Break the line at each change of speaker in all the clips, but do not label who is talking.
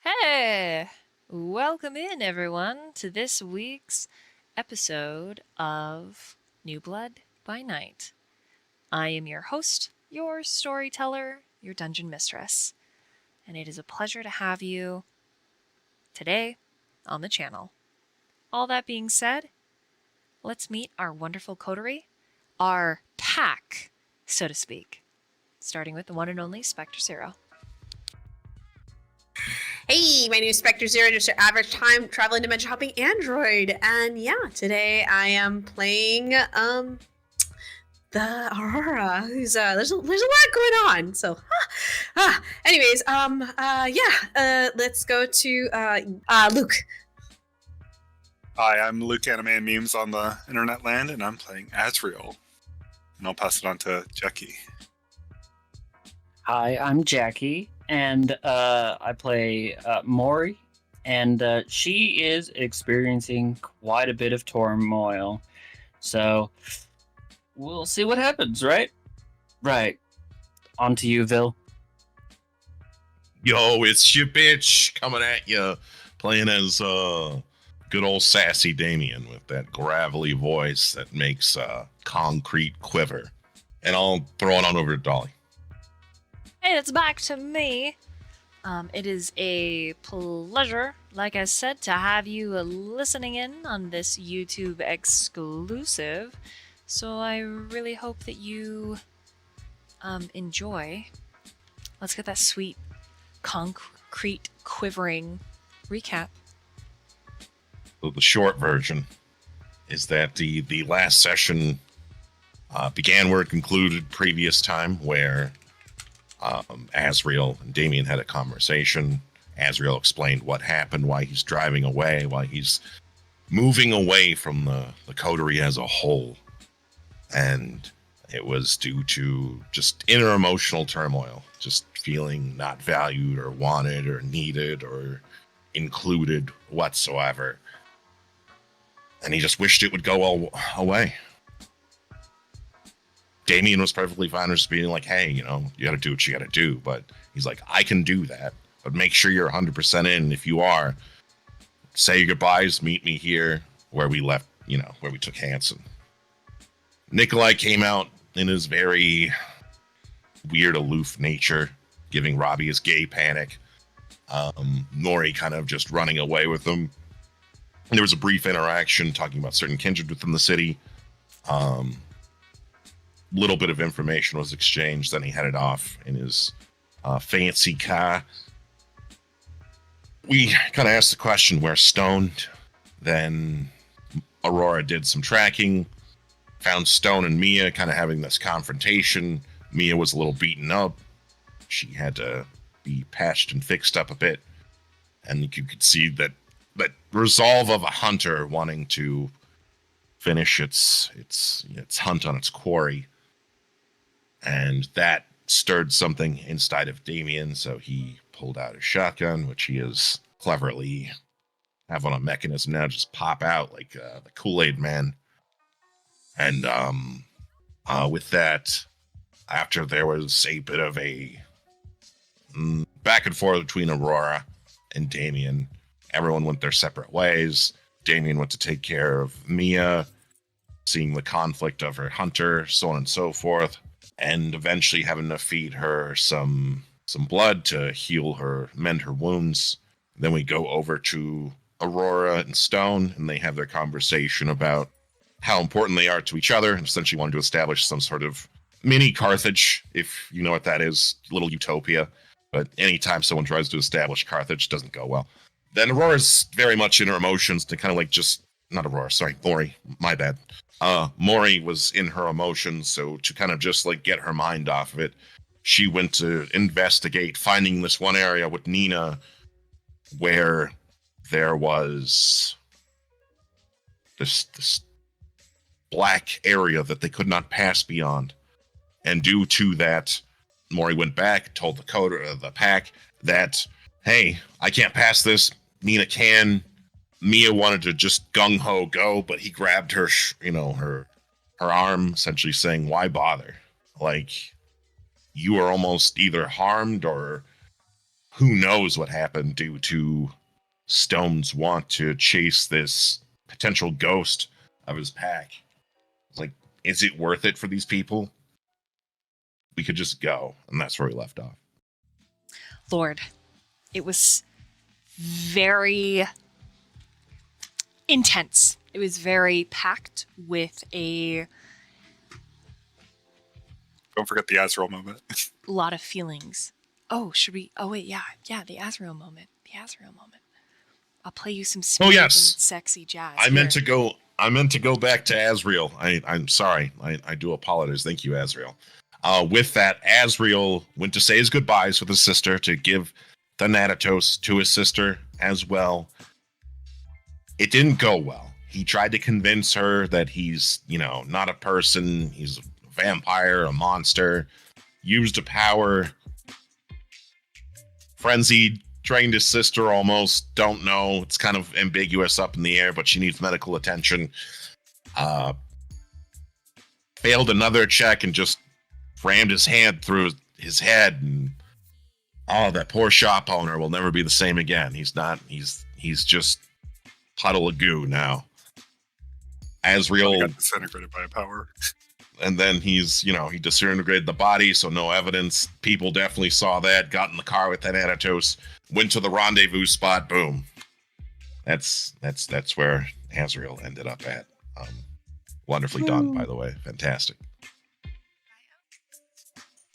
Hey! Welcome in, everyone, to this week's episode of New Blood by Night. I am your host, your storyteller, your dungeon mistress, and it is a pleasure to have you today on the channel. All that being said, let's meet our wonderful coterie, our pack, so to speak, starting with the one and only Spectre Zero.
Hey, my name is Spectre Zero, just your average time traveling dimension hopping android. And yeah, today I am playing the Aurora, who's there's a lot going on. So anyways, let's go to Luke.
Hi, I'm Luke Anime Memes on the internet land, and I'm playing Azriel. And I'll pass it on to Jaqi.
Hi, I'm Jaqi, and I play Mori, and she is experiencing quite a bit of turmoil. So, we'll see what happens, right? Right. On to you, Vil.
Yo, it's your bitch coming at you, playing as good old sassy Damien with that gravelly voice that makes concrete quiver. And I'll throw it on over to Dolly.
Hey, it's back to me. It is a pleasure, like I said, to have you listening in on this YouTube exclusive. So I really hope that you enjoy. Let's get that sweet, concrete, quivering recap.
So the short version is that the last session began where it concluded previous time, where Azriel and Damien had a conversation. Azriel explained what happened, why he's driving away, why he's moving away from the coterie as a whole. And it was due to just inner emotional turmoil, just feeling not valued or wanted or needed or included whatsoever. And he just wished it would go all away. Damien was perfectly fine with just being like, hey, you gotta do what you gotta do. But he's like, I can do that, but make sure you're 100% in. If you are, say your goodbyes, meet me here where we left, where we took Hanson. Nikolai came out in his very weird, aloof nature, giving Robbie his gay panic. Mori kind of just running away with him. And there was a brief interaction talking about certain kindred within the city. Little bit of information was exchanged, then he headed off in his fancy car. We kind of asked the question, we're stoned. Then Aurora did some tracking, found Stone and Mia kind of having this confrontation. Mia was a little beaten up. She had to be patched and fixed up a bit. And you could see that resolve of a hunter wanting to finish its hunt on its quarry. And that stirred something inside of Damien, so he pulled out his shotgun, which he is cleverly have on a mechanism now, just pop out like the Kool-Aid Man. And with that, after there was a bit of a back and forth between Aurora and Damien, everyone went their separate ways. Damien went to take care of Mia, seeing the conflict of her hunter, so on and so forth. And eventually having to feed her some blood to heal her, mend her wounds. Then we go over to Aurora and Stone, and they have their conversation about how important they are to each other, and essentially wanted to establish some sort of mini Carthage, if you know what that is, little utopia. But anytime someone tries to establish Carthage, doesn't go well. Then Aurora's very much in her emotions to kind of like not Aurora, sorry, Mori, my bad. Mori was in her emotions, so to kind of just like get her mind off of it, she went to investigate, finding this one area with Nina where there was this black area that they could not pass beyond. And due to that, Mori went back, told the pack that, hey, I can't pass this. Nina can. Mia wanted to just gung-ho go, but he grabbed her, her arm, essentially saying, why bother? like you are almost either harmed or who knows what happened due to Stone's want to chase this potential ghost of his pack. It's like, is it worth it for these people? We could just go, and that's where we left off.
Lord, it was very intense. It was very packed with a
Don't forget the Azriel moment.
lot of feelings. Oh, should we? Oh, wait, yeah, the Azriel moment. The Azriel moment. I'll play you some smooth
yes.
and sexy jazz.
I meant to go back to Azriel. I'm sorry. I do apologize. Thank you, Azriel. With that, Azriel went to say his goodbyes with his sister to give the Thanatos to his sister as well. It didn't go well. He tried to convince her that he's, not a person. He's a vampire, a monster. Used a power. Frenzied, trained his sister almost. Don't know. It's kind of ambiguous up in the air, but she needs medical attention. Failed another check and just rammed his hand through his head, and that poor shop owner will never be the same again. He's just puddle of goo now. Azriel
got disintegrated by a power.
And then he disintegrated the body, so no evidence. People definitely saw that, got in the car with that Thanatos, went to the rendezvous spot, boom. That's where Azriel ended up at. Wonderfully done, by the way. Fantastic.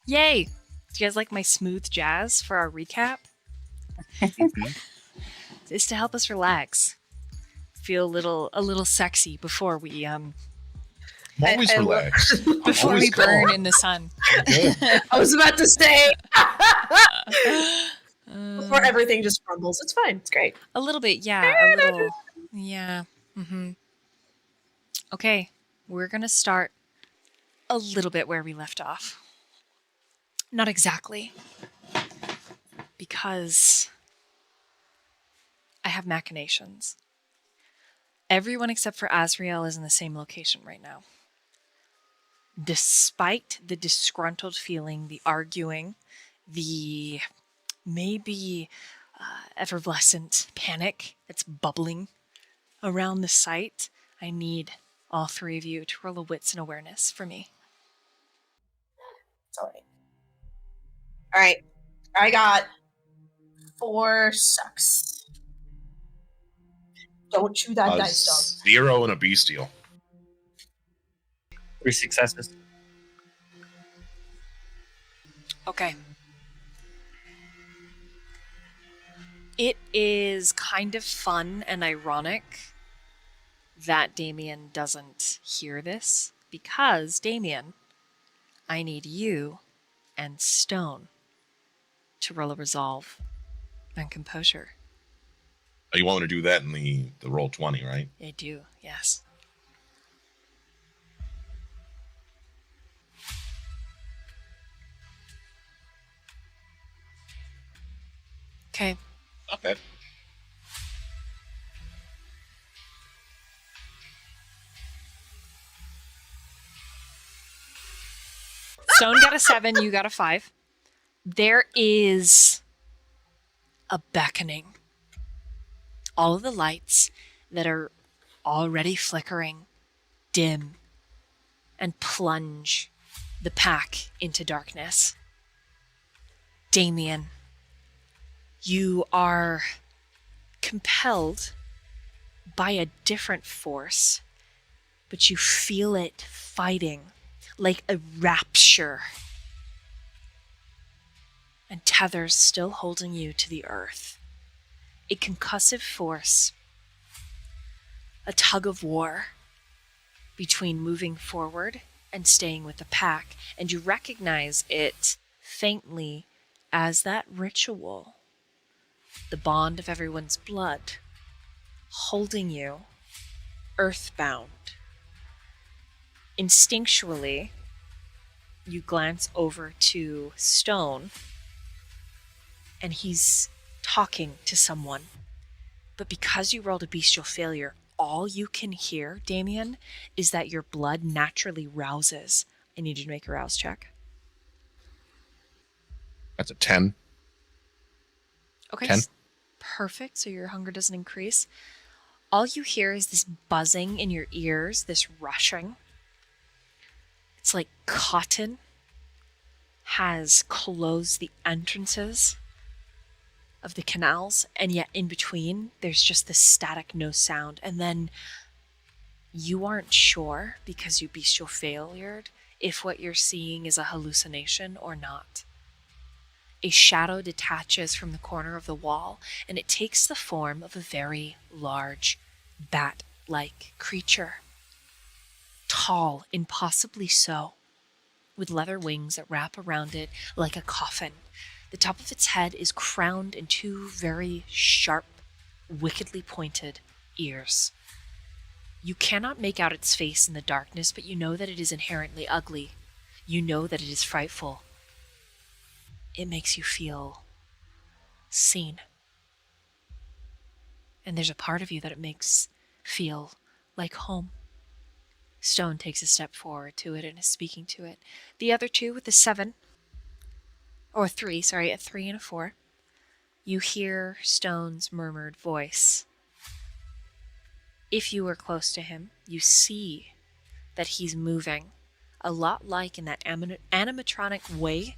Yay! Do you guys like my smooth jazz for our recap? It's to help us relax. Feel a little sexy before we
I'm always relaxed.
before we burn in the sun.
I was about to say before everything just crumbles. It's fine. It's great.
A little bit, yeah. A little, yeah. Mm-hmm. Okay, we're gonna start a little bit where we left off. Not exactly, because I have machinations. Everyone except for Azriel is in the same location right now. Despite the disgruntled feeling, the arguing, the maybe effervescent panic that's bubbling around the site, I need all three of you to roll a wits and awareness for me.
It's all right. All right. I got 4 sucks. Don't chew that dice, dog.
0 and a bestial.
3 successes.
Okay. It is kind of fun and ironic that Damien doesn't hear this, because, Damien, I need you and Stone to roll a resolve and composure.
Oh, you want me to do that in the roll 20, right?
I do, yes. Okay.
Not bad.
Stone got a 7, you got a 5. There is a beckoning. All of the lights that are already flickering dim and plunge the pack into darkness. Damien, you are compelled by a different force, but you feel it fighting like a rapture, and tethers still holding you to the earth. A concussive force, a tug of war between moving forward and staying with the pack, and you recognize it faintly as that ritual, the bond of everyone's blood, holding you earthbound. Instinctually, you glance over to Stone, and he's talking to someone. But because you rolled a bestial failure, all you can hear, Damien, is that your blood naturally rouses. I need you to make a rouse check.
That's a 10.
Okay.
10.
Perfect. So your hunger doesn't increase. All you hear is this buzzing in your ears, this rushing. It's like cotton has closed the entrances of the canals, and yet in between, there's just this static, no sound. And then you aren't sure, because you bestial failured, if what you're seeing is a hallucination or not. A shadow detaches from the corner of the wall, and it takes the form of a very large, bat-like creature. Tall, impossibly so, with leather wings that wrap around it like a coffin. The top of its head is crowned in two very sharp, wickedly pointed ears. You cannot make out its face in the darkness, but you know that it is inherently ugly. You know that it is frightful. It makes you feel seen. And there's a part of you that it makes feel like home. Stone takes a step forward to it and is speaking to it. The other two with a 7, or 3, sorry, a 3 and a 4, you hear Stone's murmured voice. If you are close to him, you see that he's moving a lot like in that animatronic way,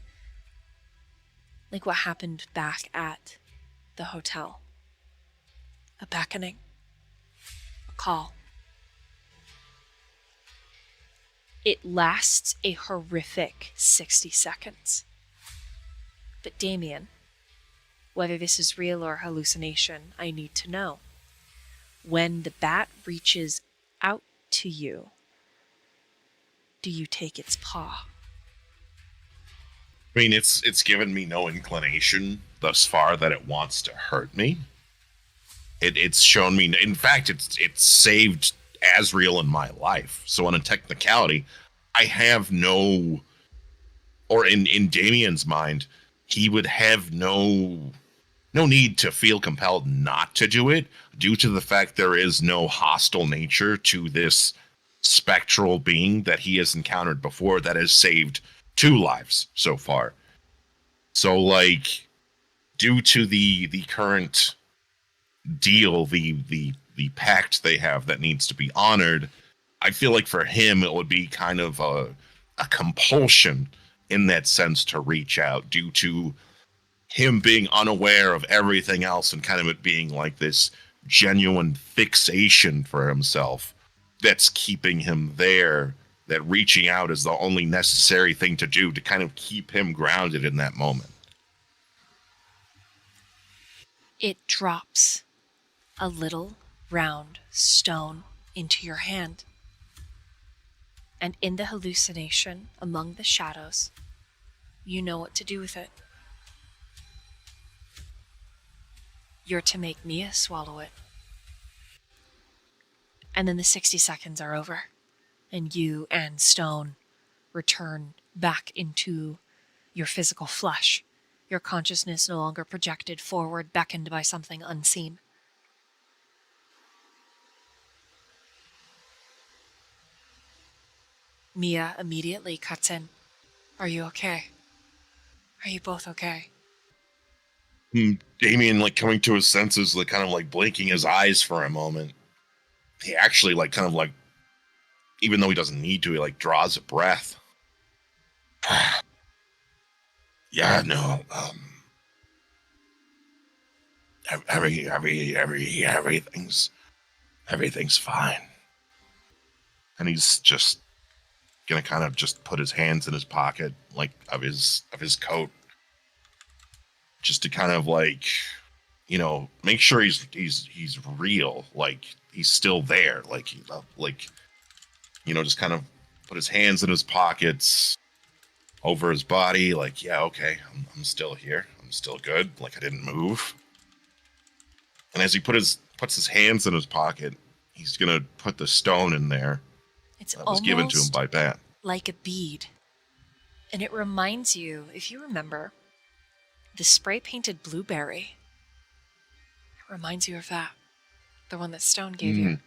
like what happened back at the hotel. A beckoning, a call. It lasts a horrific 60 seconds. But Damien, whether this is real or hallucination, I need to know. When the bat reaches out to you, do you take its paw?
I mean, it's given me no inclination thus far that it wants to hurt me. It's shown me, in fact, it's saved Azriel in my life. So on a technicality, I have no, or in Damien's mind, he would have no need to feel compelled not to do it due to the fact there is no hostile nature to this spectral being that he has encountered before that has saved 2 lives so far. So, like, due to the current deal, the pact they have that needs to be honored, I feel like for him it would be kind of a compulsion in that sense to reach out due to him being unaware of everything else and kind of it being like this genuine fixation for himself that's keeping him there, that reaching out is the only necessary thing to do to kind of keep him grounded in that moment.
It drops a little round stone into your hand. And in the hallucination, among the shadows, you know what to do with it. You're to make Mia swallow it. And then the 60 seconds are over, and you and Stone return back into your physical flesh, your consciousness no longer projected forward, beckoned by something unseen. Mia immediately cuts in. Are you okay? Are you both okay?
Damien, like, coming to his senses, like, kind of like blinking his eyes for a moment. He actually, like, kind of like, even though he doesn't need to, he like draws a breath. Yeah, no, everything's fine. And he's just gonna kind of just put his hands in his pocket, like, of his coat, just to kind of, like, you know, make sure he's real, like he's still there, like, you know, just kind of put his hands in his pockets, over his body, like, yeah, okay, I'm still here, I'm still good, like I didn't move. And as he puts his hands in his pocket, he's gonna put the stone in there
It's
that was given to him by Bat.
Like a bead. And it reminds you, if you remember, the spray-painted blueberry. It reminds you of that. The one that Stone gave you.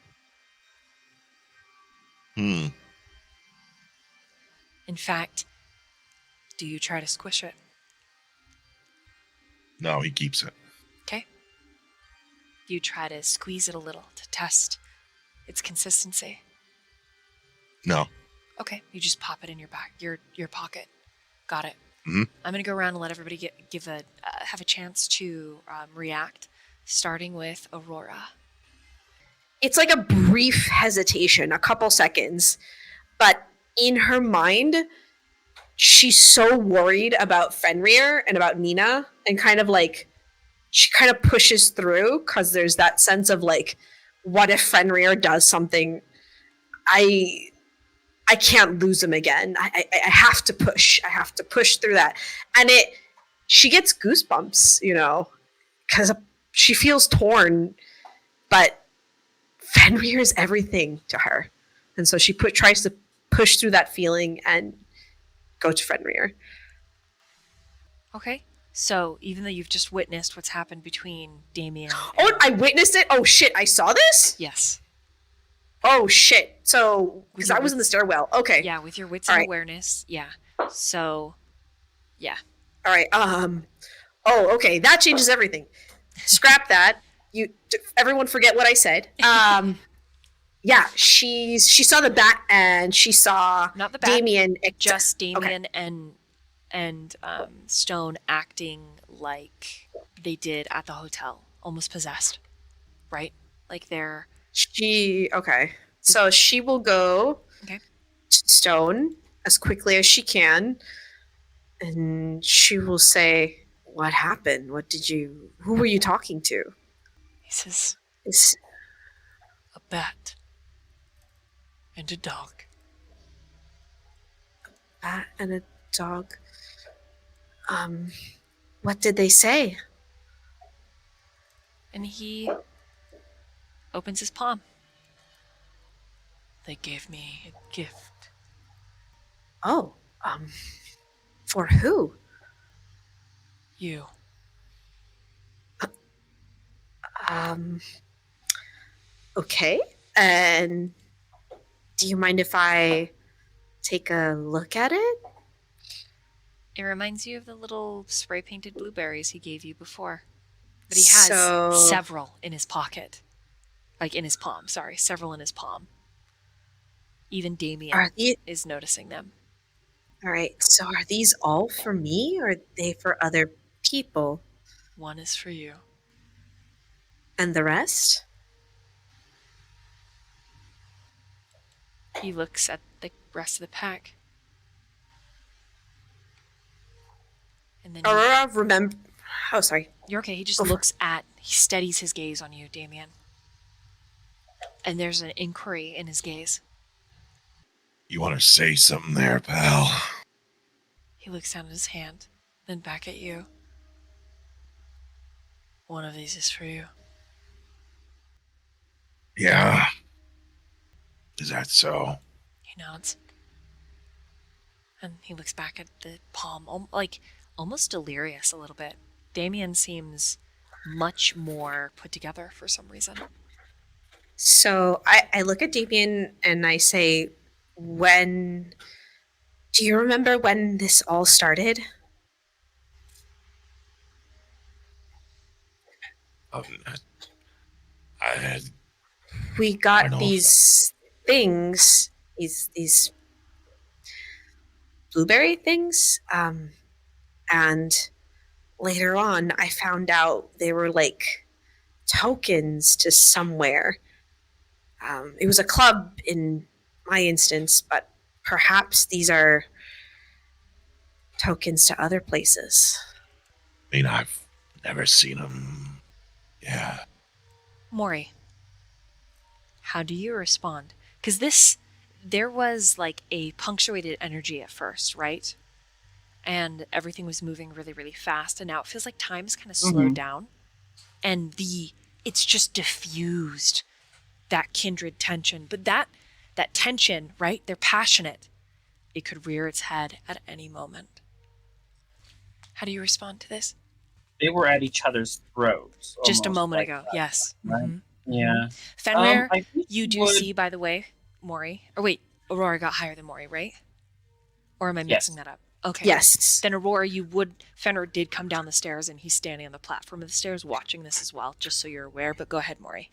In fact, do you try to squish it?
No, he keeps it.
Okay. You try to squeeze it a little to test its consistency.
No.
Okay, you just pop it in your your pocket. Got it.
Mhm.
I'm gonna go around and let everybody have a chance to react, starting with Aurora.
It's like a brief hesitation, a couple seconds, but in her mind, she's so worried about Fenrir and about Nina, and kind of like she kind of pushes through because there's that sense of like, what if Fenrir does something? I can't lose him again. I have to push. I have to push through that, and she gets goosebumps, because she feels torn, but Fenrir is everything to her. And so she tries to push through that feeling and go to Fenrir.
Okay. So even though you've just witnessed what's happened between Damien
Oh, I witnessed it? Oh, shit. I saw this?
Yes.
Oh, shit. So, because
your
I was in the
wits-
stairwell. Okay.
Yeah, with your wits
All
and
right.
awareness. Yeah. So, yeah.
All right. Oh, okay. That changes everything. Scrap that. Everyone forget what I said. Yeah, she saw the bat and she saw
Not the bat,
Damien.
just Damien and Stone acting like they did at the hotel, almost possessed, right? Like they're
Okay. So she will go
Okay.
to Stone as quickly as she can, and she will say, "What happened? Who were you talking to?"
He says
It's
a bat and a dog.
bat and a dog. What did they say?
And he opens his palm. They gave me a gift.
Oh, for who?
You.
Okay. And do you mind if I take a look at it?
It reminds you of the little spray painted blueberries he gave you before. But he has
So-
several in his pocket. Like in his palm, sorry, several in his palm. Even Damien
Are these
is noticing them.
all right? So are these all for me, or are they for other people?
One is for you.
And the rest?
He looks at the rest of the pack. And then
Aurora, remember? Oh, sorry.
you're okay. He just
Go for
he steadies his gaze on you, Damien. And there's an inquiry in his gaze.
You want to say something there, pal?
He looks down at his hand, then back at you. One of these is for you.
Yeah. Is that so?
He nods. And he looks back at the palm, almost delirious a little bit. Damien seems much more put together for some reason.
So I look at Damien and I say, "When? Do you remember when this all started?"
I
We
I
got
know
these things, these blueberry things, and later on, I found out they were like tokens to somewhere. It was a club in my instance, but perhaps these are tokens to other places.
mean, I've never seen him. Yeah.
Mori, how do you respond? Because there was like a punctuated energy at first, right? And everything was moving really, really fast. And now it feels like time's kind of slowed down. And it's just diffused, that kindred tension. But that tension, right? They're passionate. It could rear its head at any moment. How do you respond to this?
They were at each other's throats.
Just a
almost
moment
like
ago,
that,
yes.
right?
Mhm.
Yeah.
Fenrir,
I think
you do
would-
see, by the way, Mori. Or wait, Aurora got higher than Mori, right? Or am I
Yes.
mixing that up? Okay.
Yes.
Then Aurora, Fenrir did come down the stairs and he's standing on the platform of the stairs watching this as well, just so you're aware. But go ahead, Mori.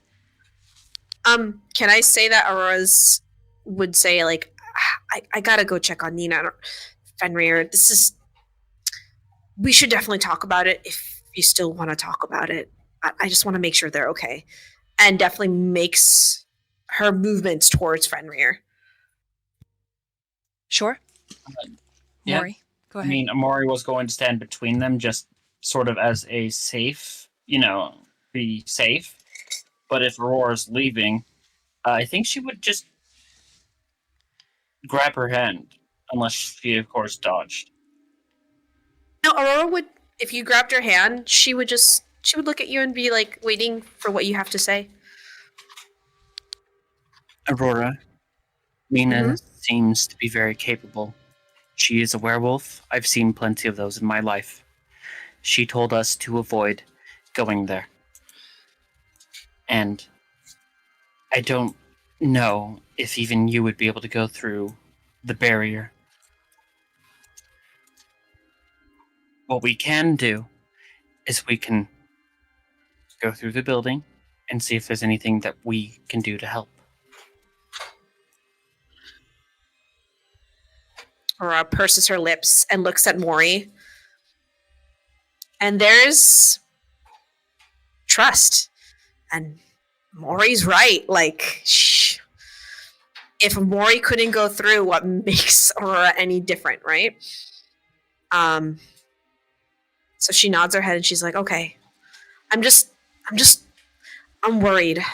Can I say that Aurora's would say, like, I gotta go check on Nina and Fenrir. We should definitely talk about it if you still want to talk about it. I just want to make sure they're okay. And definitely makes her movements towards Fenrir.
Sure.
Yeah.
Mori, go
I
ahead.
mean, Mori was going to stand between them just sort of as a safe, be safe. But if Aurora's leaving, I think she would just grab her hand, unless she, of course, dodged.
No, Aurora would, if you grabbed her hand, she would look at you and be like waiting for what you have to say.
Aurora, Mina seems to be very capable. She is a werewolf. I've seen plenty of those in my life. She told us to avoid going there. And I don't know if even you would be able to go through the barrier. What we can do is we can go through the building and see if there's anything that we can do to help.
Aurora purses her lips and looks at Mori. And there's trust. And Mori's right. Like, if Mori couldn't go through, what makes Aurora any different, right? So she nods her head and she's like, okay, I'm worried.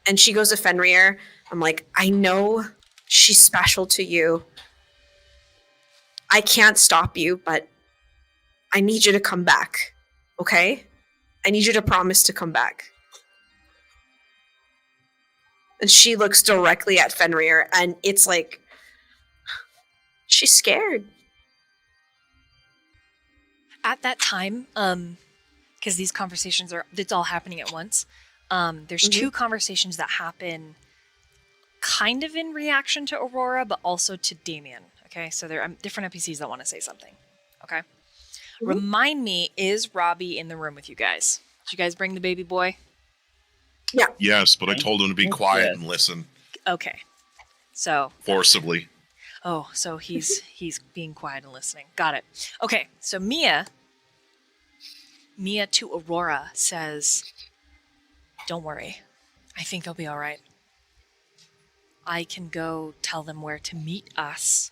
And she goes to Fenrir. I'm like, I know she's special to you. I can't stop you, but I need you to come back. Okay? I need you to promise to come back. And she looks directly at Fenrir, and it's like, she's scared.
At that time, because these conversations it's all happening at once. There's two conversations that happen kind of in reaction to Aurora, but also to Damien. Okay, so there are different NPCs that want to say something. Okay. Remind me, is Robbie in the room with you guys? Did you guys bring the baby boy?
Yeah.
Yes, but I told him to be quiet and listen
Okay. So
forcibly.
Oh, so he's being quiet and listening. Got it. Okay, so Mia to Aurora says, "Don't worry. I think they'll be all right. I can go tell them where to meet us."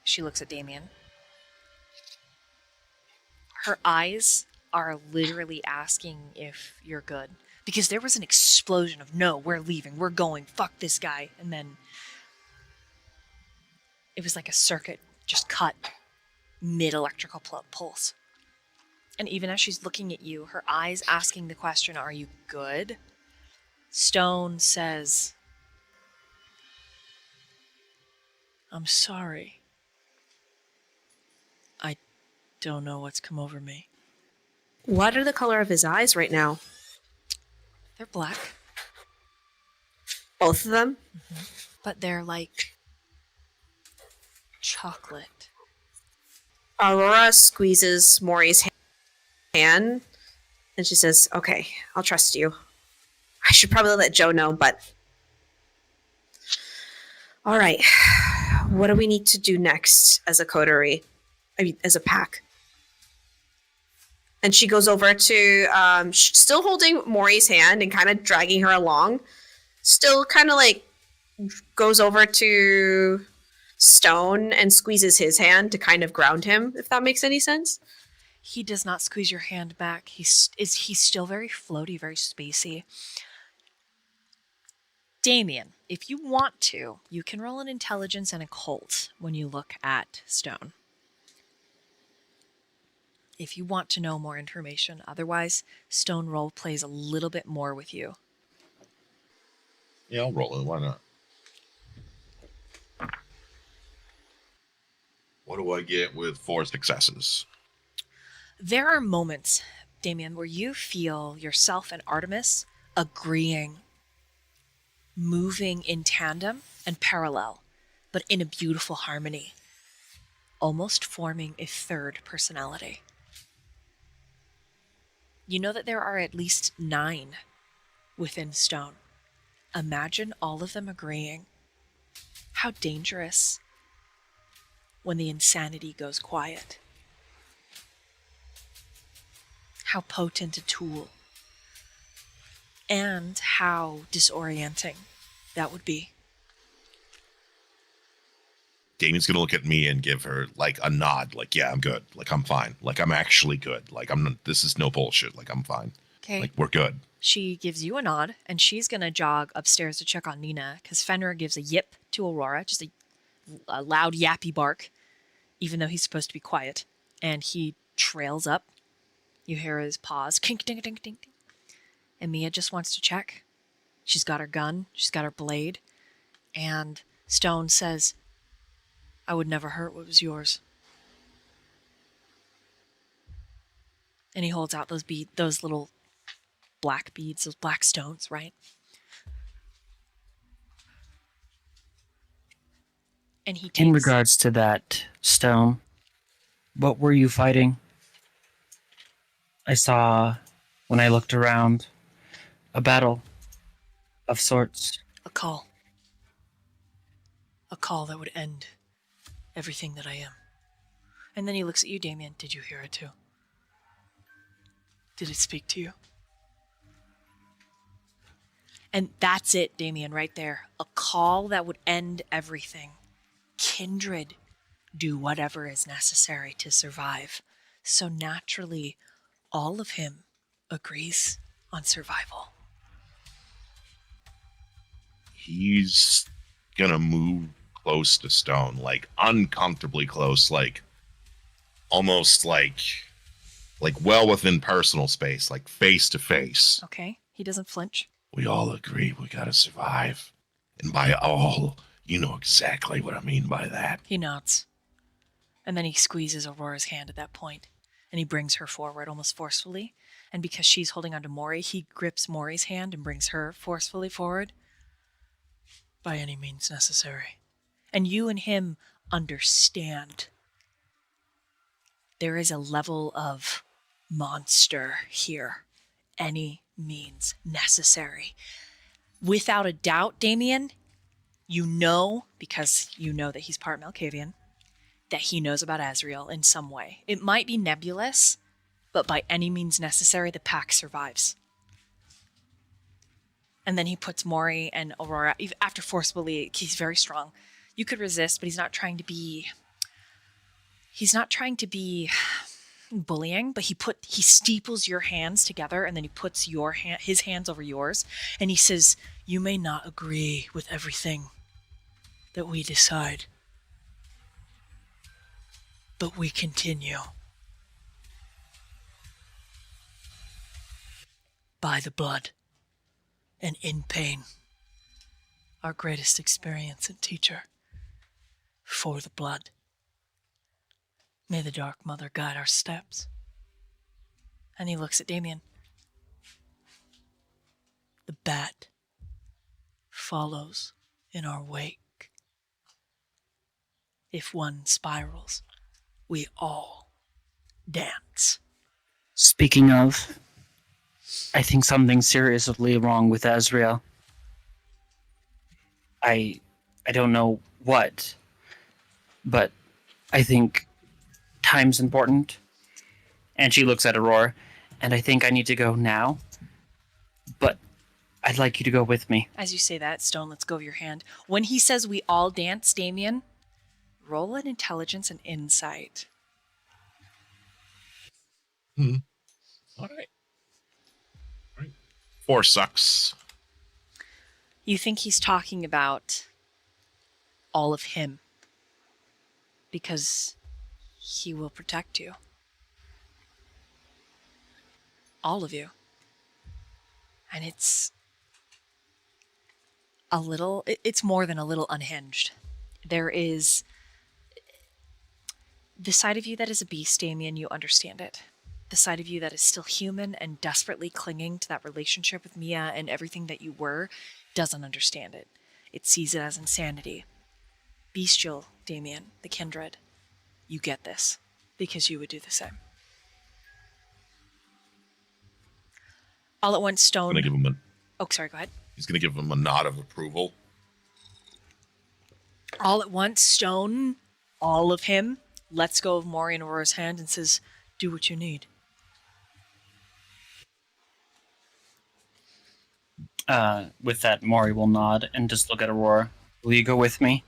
She looks at Damien. Her eyes are literally asking if you're good. Because there was an explosion of, no, we're leaving, we're going, fuck this guy. And then it was like a circuit just cut mid-electrical pulse. And even as she's looking at you, her eyes asking the question, are you good? Stone says, "I'm sorry. I don't know what's come over me."
What are the color of his eyes right now?
They're black,
Both of them?
but they're like chocolate.
Aurora squeezes Mori's hand and she says, okay, I'll trust you. I should probably let Joe know, but... All right. What do we need to do next as a coterie? I mean, as a pack? And she goes over to, still holding Mori's hand and kind of dragging her along. Still kind of like goes over to Stone and squeezes his hand to kind of ground him, if that makes any sense.
He does not squeeze your hand back. He's still very floaty, very spacey. Damien, if you want to, you can roll an intelligence and occult when you look at Stone. If you want to know more information. Otherwise, Stone role plays a little bit more with you.
Yeah, I'll roll it. Why not? What do I get with 4 successes?
There are moments, Damien, where you feel yourself and Artemis agreeing, moving in tandem and parallel, but in a beautiful harmony. almost forming a third personality. You know that there are at least 9 within stone. Imagine all of them agreeing. How dangerous when the insanity goes quiet. How potent a tool. And how disorienting that would be.
Damien's gonna look at me and give her like a nod, like, yeah, I'm good. Like, I'm fine. Like, I'm actually good. Like, this is no bullshit. Like, I'm fine.
Okay.
Like, we're good.
She gives you a nod, and she's going to jog upstairs to check on Nina, because Fenrir gives a yip to Aurora, just a loud yappy bark, even though he's supposed to be quiet. And he trails up. You hear his paws, kink, dink, dink, dink, dink. And Mia just wants to check. She's got her gun, she's got her blade, and Stone says, I would never hurt what was yours. And he holds out those little black beads, those black stones, right? And he takes...
In regards to that stone, what were you fighting? I saw, when I looked around, a battle of sorts.
A call. A call that would end everything that I am. And then he looks at you, Damien. Did you hear it too? Did it speak to you? And that's it, Damien, right there. A call that would end everything. Kindred do whatever is necessary to survive. So naturally, all of him agrees on survival.
He's gonna move close to Stone, like uncomfortably close, like almost like well within personal space, like face to face.
Okay, he doesn't flinch.
We all agree we gotta survive. And by all, you know exactly what I mean by that.
He nods. And then he squeezes Aurora's hand at that point, and he brings her forward almost forcefully. And because she's holding onto Mori, he grips Mori's hand and brings her forcefully forward. By any means necessary. And you and him understand. There is a level of monster here. Any means necessary. Without a doubt, Damien, you know, because you know that he's part Malkavian, that he knows about Azriel in some way. It might be nebulous, but by any means necessary, the pack survives. And then he puts Mori and Aurora, after forcefully, he's very strong. You could resist, but he's not trying to be bullying, but he steeples your hands together, and then he puts his hands over yours, and he says, you may not agree with everything that we decide, but we continue. By the blood and in pain, our greatest experience and teacher. For the blood. May the Dark Mother guide our steps. And he looks at Damien. The bat follows in our wake. If one spirals, we all dance.
Speaking of, I think something's seriously wrong with Azriel. I don't know what, but I think time's important. And she looks at Aurora, and I think I need to go now, but I'd like you to go with me.
As you say that, Stone lets go of your hand. When he says we all dance, Damien, roll an intelligence and insight.
All right. 4 sucks.
You think he's talking about all of him because he will protect you. All of you. And it's more than a little unhinged. There is the side of you that is a beast, Damien, you understand it. The side of you that is still human and desperately clinging to that relationship with Mia and everything that you were doesn't understand it. It sees it as insanity. Bestial, Damien, the Kindred. you get this, because you would do the same. All at once, Stone...
Gonna give him
Oh, sorry, go ahead.
he's gonna give him a nod of approval.
All at once, Stone, all of him, lets go of Mori and Aurora's hand and says, do what you need.
With that, Mori will nod and just look at Aurora. Will you go with me?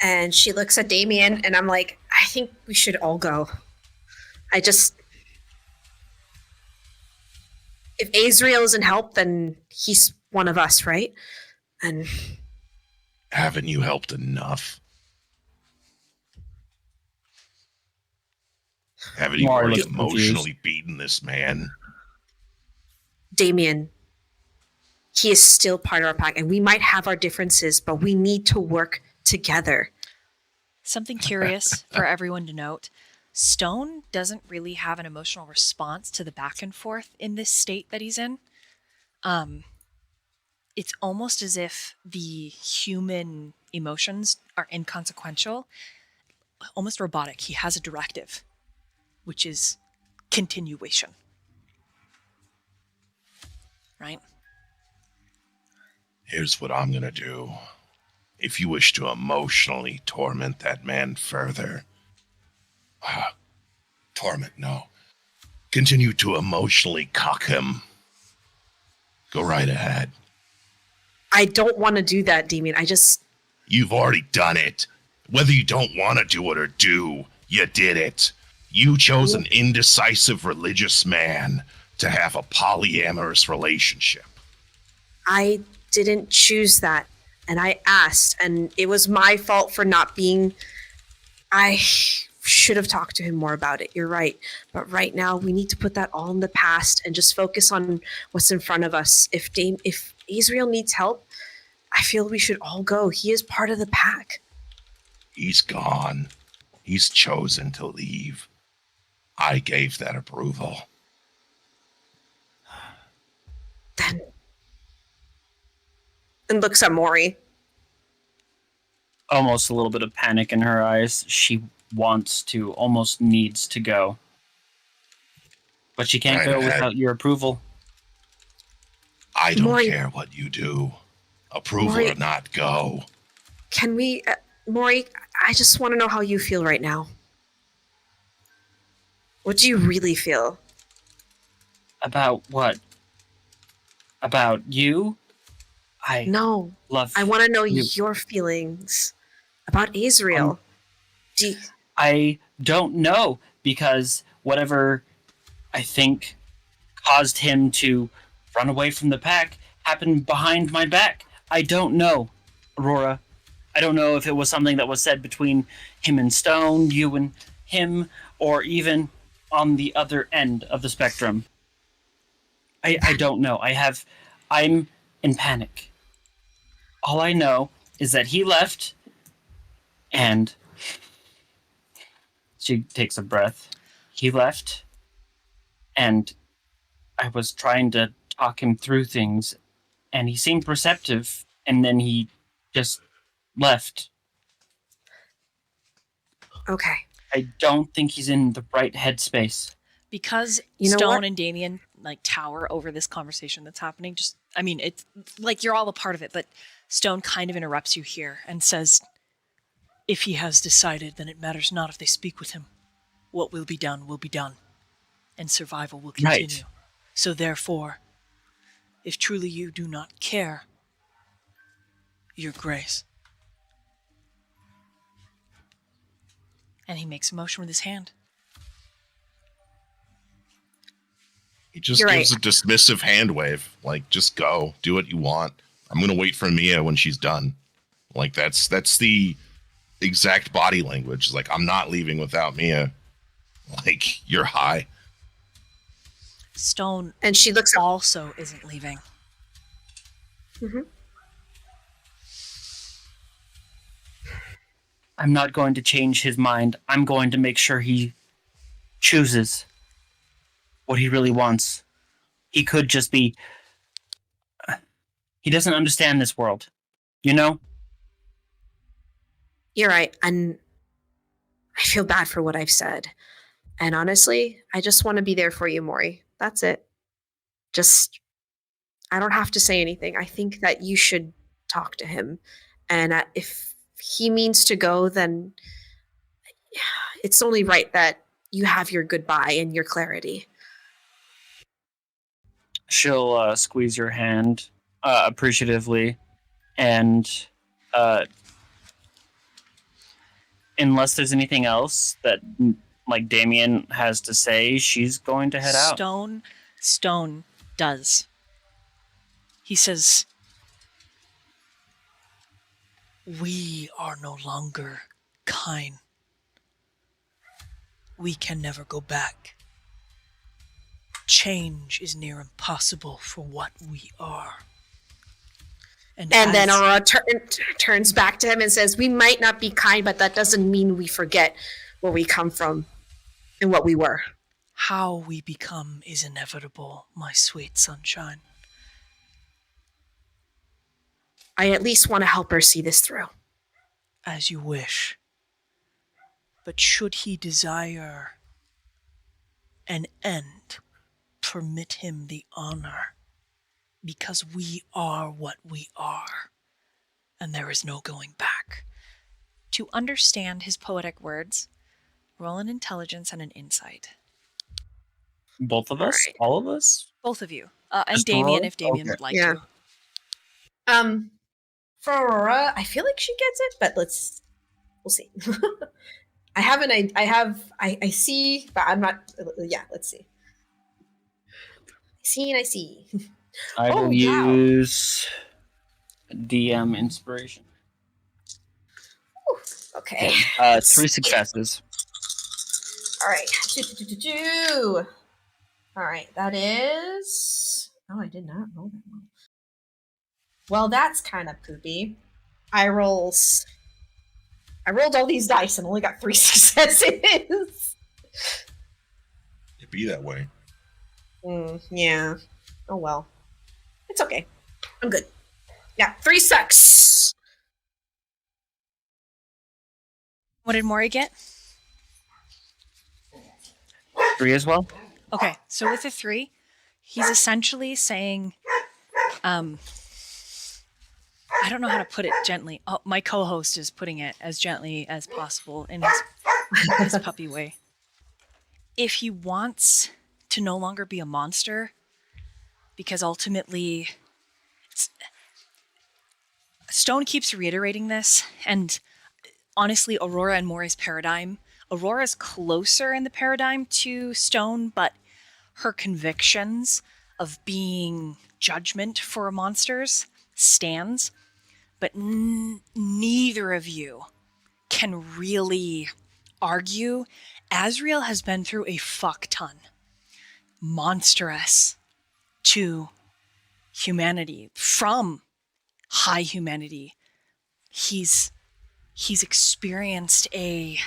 And she looks at Damien, and I'm like, I think we should all go. If Azriel isn't help, then he's one of us, right? And
Haven't you helped enough? Haven't you
Mori
already
looks
emotionally beaten this man?
Damien, he is still part of our pack, and we might have our differences, but we need to work together.
Something curious for everyone to note. Stone doesn't really have an emotional response to the back and forth in this state that he's in. It's almost as if the human emotions are inconsequential, almost robotic. He has a directive, which is continuation. Right?
Here's what I'm gonna do. If you wish to emotionally torment that man further, continue to emotionally cock him. Go right ahead.
I don't want to do that, Damien.
You've already done it. Whether you don't want to do it or do, you did it. You chose an indecisive religious man to have a polyamorous relationship.
I didn't choose that, and I asked, and it was my fault for not being... I should have talked to him more about it. You're right. But right now, we need to put that all in the past and just focus on what's in front of us. If Azriel needs help, I feel we should all go. He is part of the pack.
He's gone. He's chosen to leave. I gave that approval.
Then... And looks at Mori.
Almost a little bit of panic in her eyes. She wants to, almost needs to go. But she can't go without your approval.
I don't
Mori,
care what you do. Approval
Mori,
or not, go.
Can we... Mori, I just want to know how you feel right now. What do you really feel?
About what? About you?
No,
Love
I want to know
you.
your feelings about Azriel.
I don't know, because whatever I think caused him to run away from the pack happened behind my back. I don't know, Aurora. I don't know if it was something that was said between him and Stone, you and him, or even on the other end of the spectrum. I don't know. I'm in panic. All I know is that he left, and she takes a breath. He left, and I was trying to talk him through things, and he seemed receptive, and then he just left.
Okay.
I don't think he's in the right headspace.
Because
You know
Stone
what?
and Damien tower over this conversation that's happening. It's like you're all a part of it, but Stone kind of interrupts you here and says, if he has decided, then it matters not if they speak with him. What will be done, and survival will continue.
Right.
So therefore, if truly you do not care, your grace. And he makes a motion with his hand.
He just
You're
gives
right.
a dismissive hand wave. Like, just go. Do what you want. I'm going to wait for Mia when she's done. Like, that's the exact body language. Like, I'm not leaving without Mia. Like, you're high.
Stone
And she looks at...
also isn't leaving.
Mhm.
I'm not going to change his mind. I'm going to make sure he chooses what he really wants. He could just be... He doesn't understand this world. You know?
You're right. And I feel bad for what I've said. And honestly, I just want to be there for you, Mori. That's it. Just, I don't have to say anything. I think that you should talk to him. And if he means to go, then it's only right that you have your goodbye and your clarity.
She'll squeeze your hand appreciatively, and unless there's anything else that like Damien has to say, she's going to head out.
Stone does. He says, "We are no longer kind. We can never go back. Change is near impossible for what we are."
And then Aurora turns back to him and says, "We might not be kind, but that doesn't mean we forget where we come from and what we were."
How we become is inevitable, my sweet sunshine.
I at least want to help her see this through.
As you wish. But should he desire an end, permit him the honor, because we are what we are, and there is no going back. To understand his poetic words, roll an intelligence and an insight.
Both of us?
Right.
All of us?
Both of you. And
Just
Damien,
roll?
if Damien
Okay.
would like
Yeah.
to.
For Aurora, I feel like she gets it, but we'll see. I see, but I'm not, yeah, let's see. I see.
I
Oh,
will
wow.
use DM inspiration.
Ooh, okay.
3 successes.
All right. All right, that is... Oh, I did not roll that well. Well, that's kind of poopy. I rolled all these dice and only got 3 successes.
It'd be that way.
Yeah. Oh, well. It's okay. I'm good. Yeah, 3 sucks.
What did Mori get?
3 as well?
Okay, so with a 3, he's essentially saying, I don't know how to put it gently. Oh, my co-host is putting it as gently as possible in his puppy way. If he wants to no longer be a monster, because ultimately, Stone keeps reiterating this, and honestly, Aurora and Mori's paradigm, Aurora's closer in the paradigm to Stone, but her convictions of being judgment for monsters stands. But neither of you can really argue. Azriel has been through a fuck ton. Monstrous to humanity, from high humanity. He's experienced a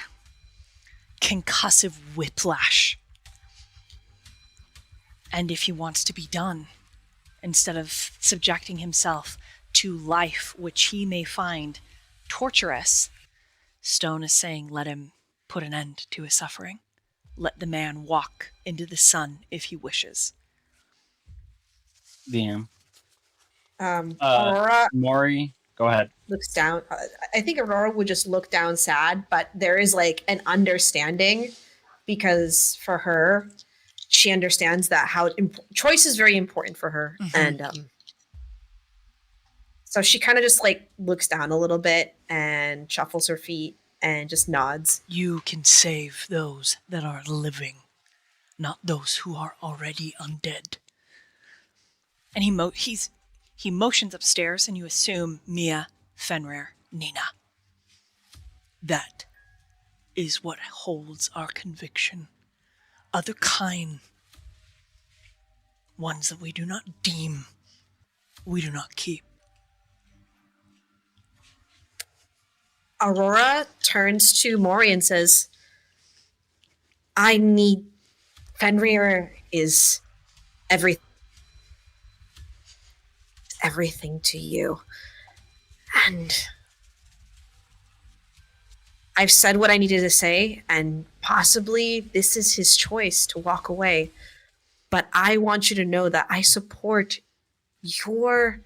concussive whiplash. And if he wants to be done, instead of subjecting himself to life which he may find torturous, Stone is saying, let him put an end to his suffering. Let the man walk into the sun if he wishes.
VM.
Aurora
Mori, go ahead.
looks down. I think Aurora would just look down sad, but there is like an understanding, because for her, she understands that choice is very important for her.
Mhm.
And so she kind of just like looks down a little bit and shuffles her feet and just nods.
You can save those that are living, not those who are already undead. And he motions upstairs, and you assume Mia, Fenrir, Nina. That is what holds our conviction. Other kind, ones that we do not deem, we do not keep.
Aurora turns to Mori and says, Fenrir is everything to you. And I've said what I needed to say, and possibly this is his choice to walk away. But I want you to know that I support your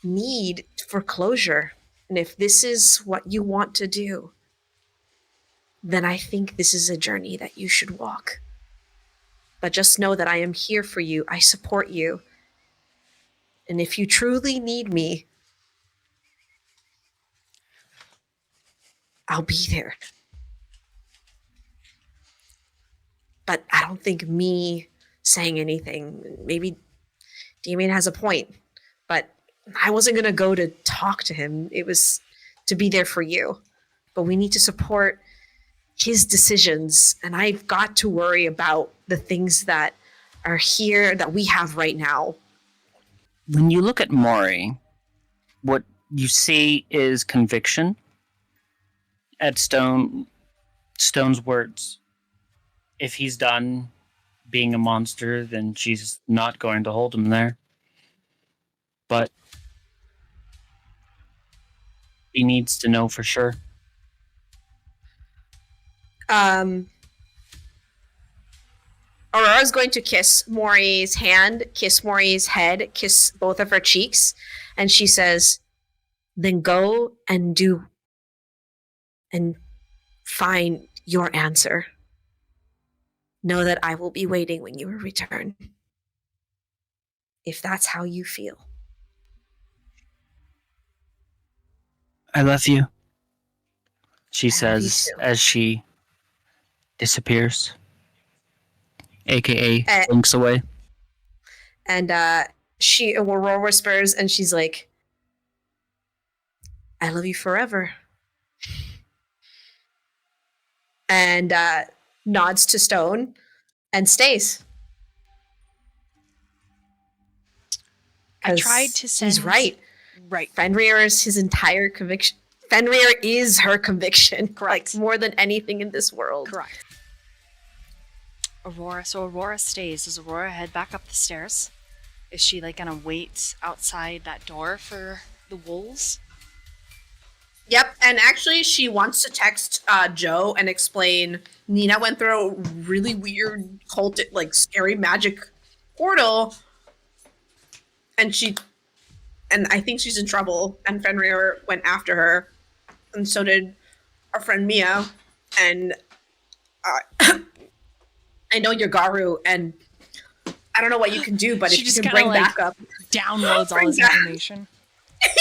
need for closure. And if this is what you want to do, then I think this is a journey that you should walk. But just know that I am here for you. I support you. And if you truly need me, I'll be there. But I don't think me saying anything, maybe Damien has a point, but I wasn't going to go to talk to him. It was to be there for you. But we need to support his decisions. And I've got to worry about the things that are here that we have right now.
When you look at Mori, what you see is conviction at Stone's words. If he's done being a monster, then she's not going to hold him there. But he needs to know for sure.
Aurora's going to kiss Mori's hand, kiss Mori's head, kiss both of her cheeks, and she says, then go and do and find your answer. Know that I will be waiting when you return. If that's how you feel.
I love you, she
I love you
says
too.
as she disappears, aka blinks away.
And Aurora whispers, and she's like, I love you forever. And nods to Stone and stays.
I tried to send...
He's right.
Right.
Fenrir is his entire conviction. Fenrir is her conviction.
Correct.
Like, more than anything in this world.
Correct. Aurora. So Aurora stays. Does Aurora head back up the stairs? Is she like gonna wait outside that door for the wolves?
Yep, and actually she wants to text Joe and explain Nina went through a really weird cult, like scary magic portal, and I think she's in trouble, and Fenrir went after her, and so did our friend Mia, and I know you're Garu, and I don't know what you can do, but
She
if
just
you can
kinda,
bring back up...
Downloads all
Bring
this
back-
information.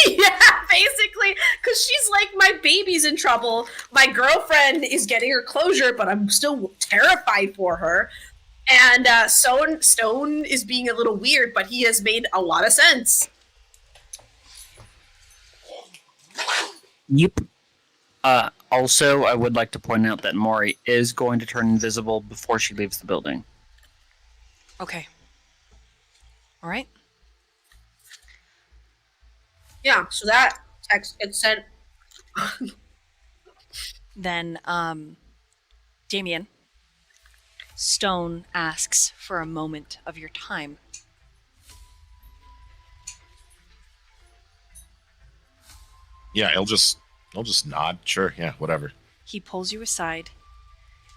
Yeah, basically, because she's like, my baby's in trouble. My girlfriend is getting her closure, but I'm still terrified for her. And Stone is being a little weird, but he has made a lot of sense.
Yep. Also, I would like to point out that Mori is going to turn invisible before she leaves the building.
Okay. All right.
Yeah, so that text gets sent.
Then, Damien, Stone asks for a moment of your time.
Yeah, I'll just nod. Sure, yeah, whatever.
He pulls you aside,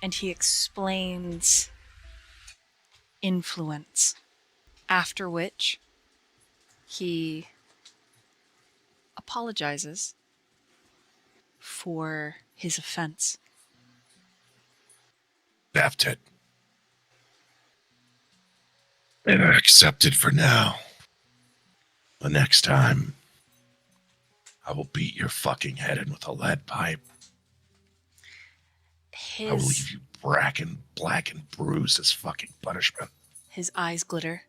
and he explains influence. After which, he apologizes for his offense.
Accepted. They're accepted for now. The next time, I will beat your fucking head in with a lead pipe. I will leave you black and bruised as fucking punishment.
His eyes glitter.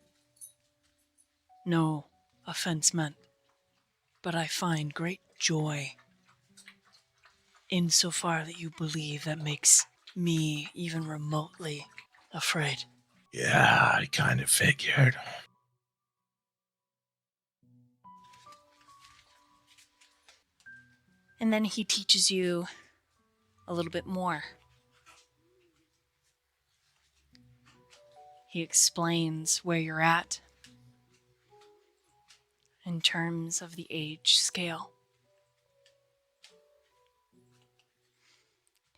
No offense meant, but I find great joy insofar that you believe that makes me even remotely afraid.
Yeah, I kind of figured.
And then he teaches you a little bit more. He explains where you're at in terms of the age scale.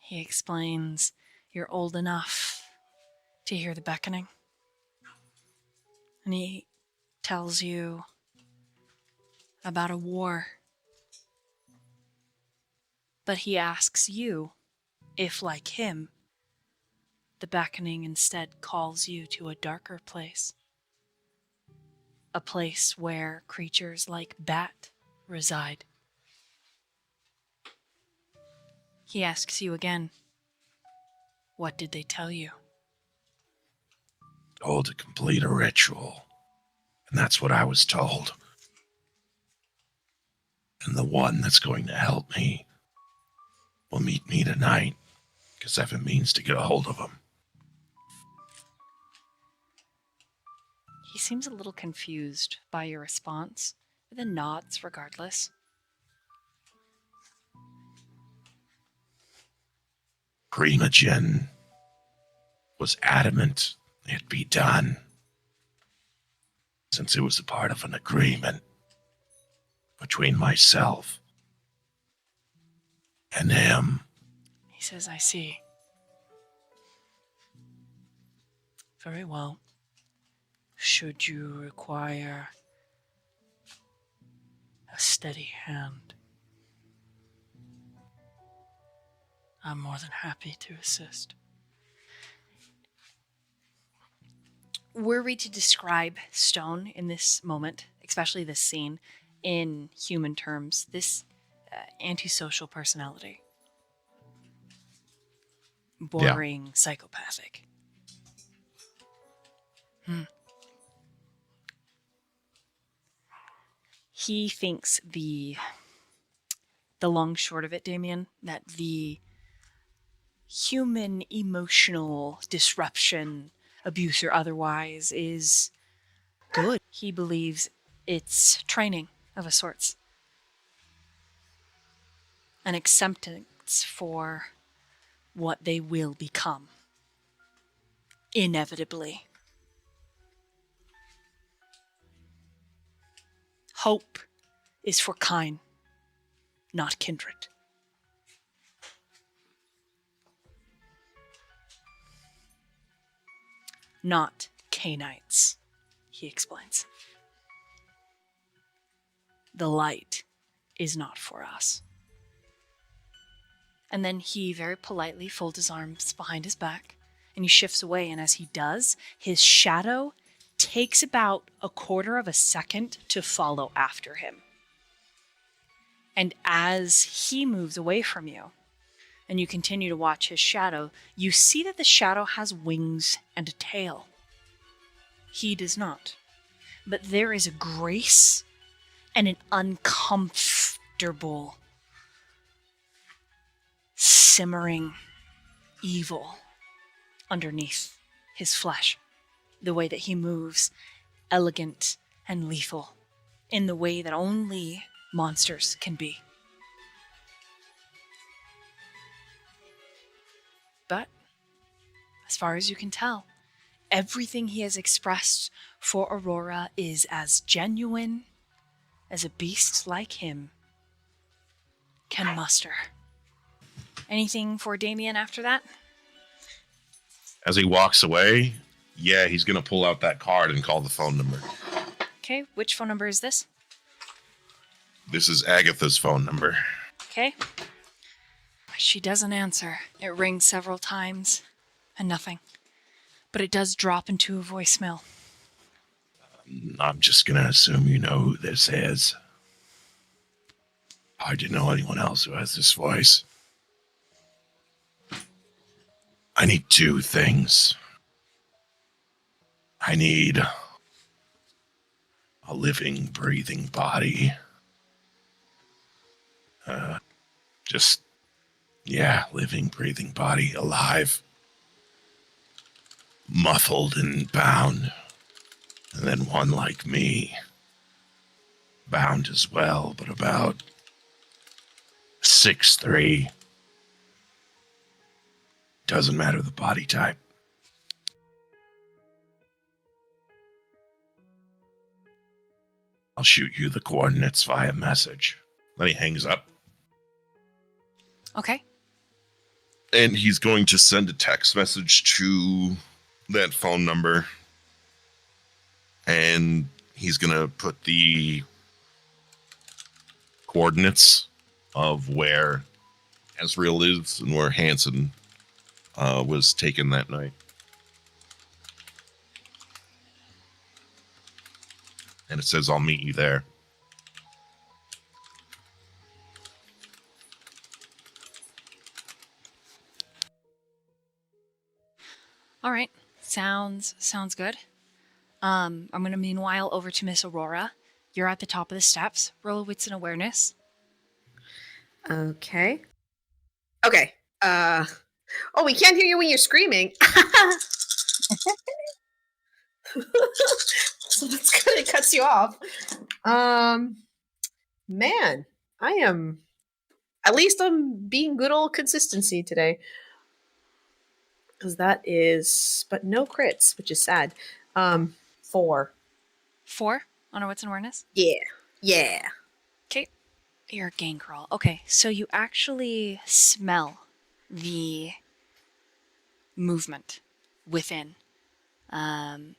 He explains, you're old enough to hear the beckoning. And he tells you about a war. But he asks you if, like him, the beckoning instead calls you to a darker place. A place where creatures like Bat reside. He asks you again, what did they tell you?
Told to complete a ritual. And that's what I was told. And the one that's going to help me will meet me tonight, because I have a means to get a hold of him.
He seems a little confused by your response, but then nods regardless.
Primogen was adamant it be done, since it was a part of an agreement between myself and him.
He says, I see. Very well. Should you require a steady hand, I'm more than happy to assist. Were we to describe Stone in this moment, especially this scene, in human terms, this antisocial personality, boring, psychopathic. He thinks the long short of it, Damien, that the human emotional disruption, abuse or otherwise, is good. He believes it's training of a sorts. An acceptance for what they will become. Inevitably. Hope is for kind, not kindred. Not Canaanites, he explains. The light is not for us. And then he very politely folds his arms behind his back and he shifts away. And as he does, his shadow takes about a quarter of a second to follow after him. And as he moves away from you and you continue to watch his shadow, you see that the shadow has wings and a tail. He does not. But there is a grace and an uncomfortable, simmering evil underneath his flesh. The way that he moves, elegant and lethal, in the way that only monsters can be. But, as far as you can tell, everything he has expressed for Aurora is as genuine as a beast like him can muster. Anything for Damien after that?
As he walks away, yeah, he's going to pull out that card and call the phone number.
Okay, which phone number is this?
This is Agatha's phone number.
Okay. She doesn't answer. It rings several times and nothing. But it does drop into a voicemail.
I'm just going to assume you know who this is. Hard to know anyone else who has this voice. I need two things. I need a living, breathing body. Living, breathing body, alive. Muffled and bound. And then one like me. Bound as well, but about 6'3". Doesn't matter the body type. I'll shoot you the coordinates via message. Then he hangs up.
Okay.
And he's going to send a text message to that phone number. And he's going to put the coordinates of where Azriel is and where Hansen was taken that night. And it says, I'll meet you there.
All right. Sounds good. I'm gonna meanwhile over to Miss Aurora. You're at the top of the steps. Roll a wits and awareness.
Okay. Okay. Oh, we can't hear you when you're screaming. So that's good. It cuts you off. Man, I am. At least I'm being good old consistency today. Because that is, but no crits, which is sad. 4.
4 on a wits and awareness.
Yeah.
Okay. You're a gang crawl. Okay, so you actually smell the movement within.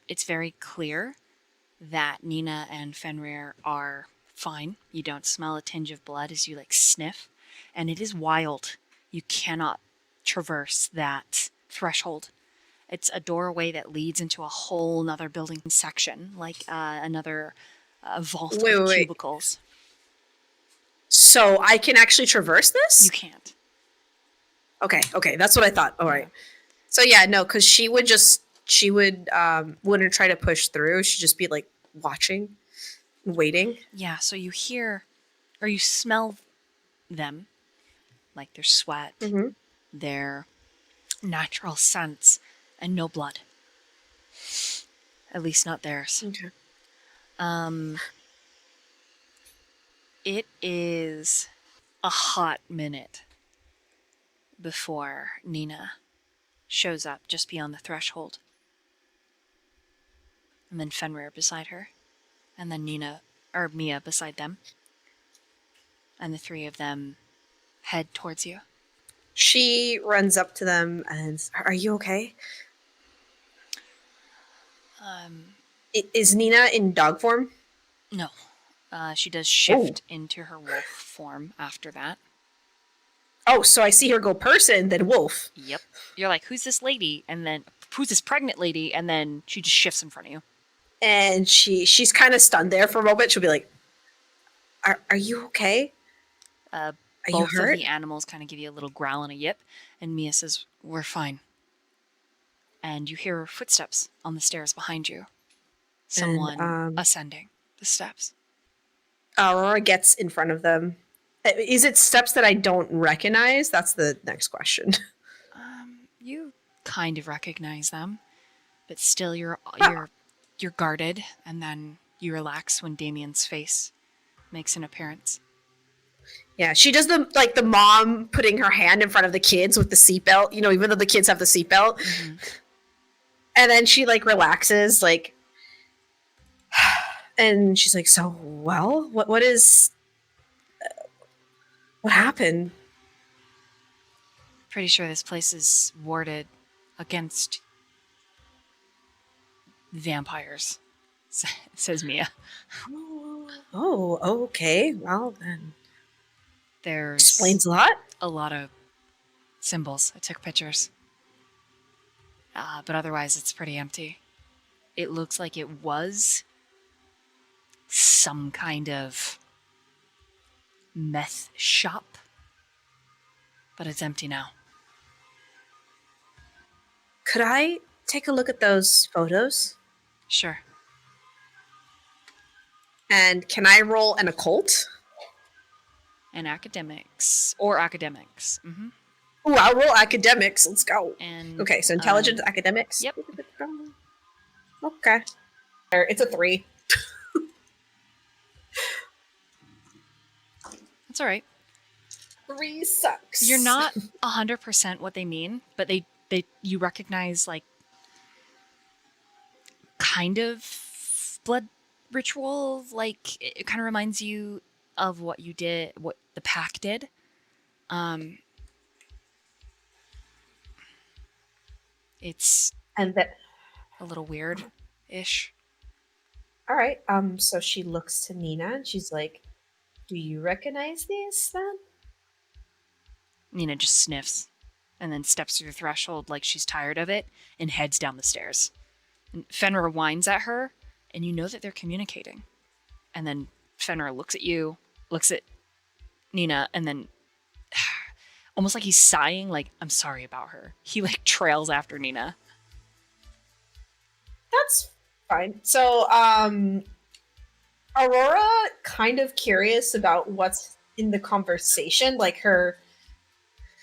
It's very clear that Nina and Fenrir are fine. You don't smell a tinge of blood as you sniff, and it is wild. You cannot traverse that threshold. It's a doorway that leads into a whole nother building section, another vault of cubicles.
So I can actually traverse this?
You can't.
Okay, that's what I thought. All right. So yeah, no, because she wouldn't try to push through. She'd just be watching, waiting.
Yeah, so you hear, or you smell them, like their sweat, their natural scents, and no blood. At least not theirs.
Okay.
It is a hot minute before Nina shows up just beyond the threshold. And then Fenrir beside her. And then Mia beside them. And the three of them head towards you.
She runs up to them and, are you okay? Is Nina in dog form?
No. She does shift into her wolf form after that.
Oh, so I see her go person, then wolf.
Yep. You're like, who's this lady? And then, who's this pregnant lady? And then she just shifts in front of you.
And she's kind of stunned there for a moment. She'll be like, are you okay? Are you
Both
hurt?
of the animals kind of give you a little growl and a yip. And Mia says, we're fine. And you hear footsteps on the stairs behind you. Someone ascending the steps.
Aurora gets in front of them. Is it steps that I don't recognize? That's the next question.
You kind of recognize them, but still you're guarded, and then you relax when Damien's face makes an appearance.
Yeah, she does the mom putting her hand in front of the kids with the seatbelt, even though the kids have the seatbelt. Mm-hmm. And then she relaxes, and she's like, so, well, what is, what happened?
Pretty sure this place is warded against vampires, says Mia.
Oh, okay. Well, then.
There's
explains a lot.
A lot of symbols. I took pictures. But otherwise, it's pretty empty. It looks like it was some kind of meth shop, but it's empty now.
Could I take a look at those photos?
Sure.
And can I roll an occult?
And academics. Mm-hmm.
Ooh, I'll roll academics. Let's go.
And
okay, so intelligence, academics.
Yep.
Okay. It's a 3.
That's all right.
3 sucks.
You're not 100% what they mean, but you recognize kind of blood ritual. It kind of reminds you of what you did, what the pack did. It's
And that,
a little weird-ish.
all right. So she looks to Nina and she's like, "Do you recognize these then?"
Nina just sniffs and then steps through the threshold like she's tired of it and heads down the stairs. And Fenrir whines at her, and you know that they're communicating. And then Fenrir looks at you, looks at Nina, and then almost like he's sighing, like, I'm sorry about her. He like trails after Nina.
That's fine. So, Aurora, kind of curious about what's in the conversation, like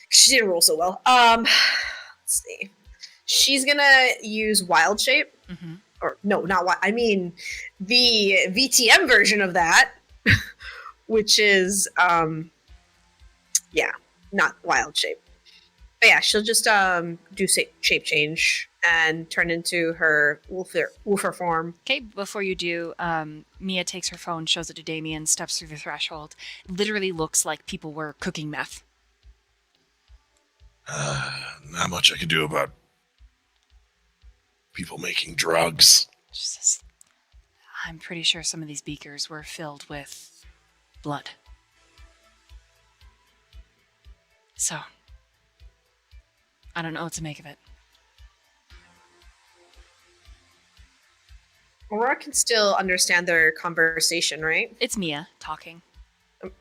she didn't roll so well. Let's see. She's gonna use Wild Shape,
Mm-hmm.
or no, not Wild. I mean, the VTM version of that, which is, yeah, not Wild Shape. But yeah, she'll just do shape change and turn into her wolfer form.
Okay, before you do, Mia takes her phone, shows it to Damien, steps through the threshold. It literally looks like people were cooking meth.
Not much I can do about people making drugs.
She says, I'm pretty sure some of these beakers were filled with blood. So, I don't know what to make of it.
Aurora can still understand their conversation, right?
It's Mia talking.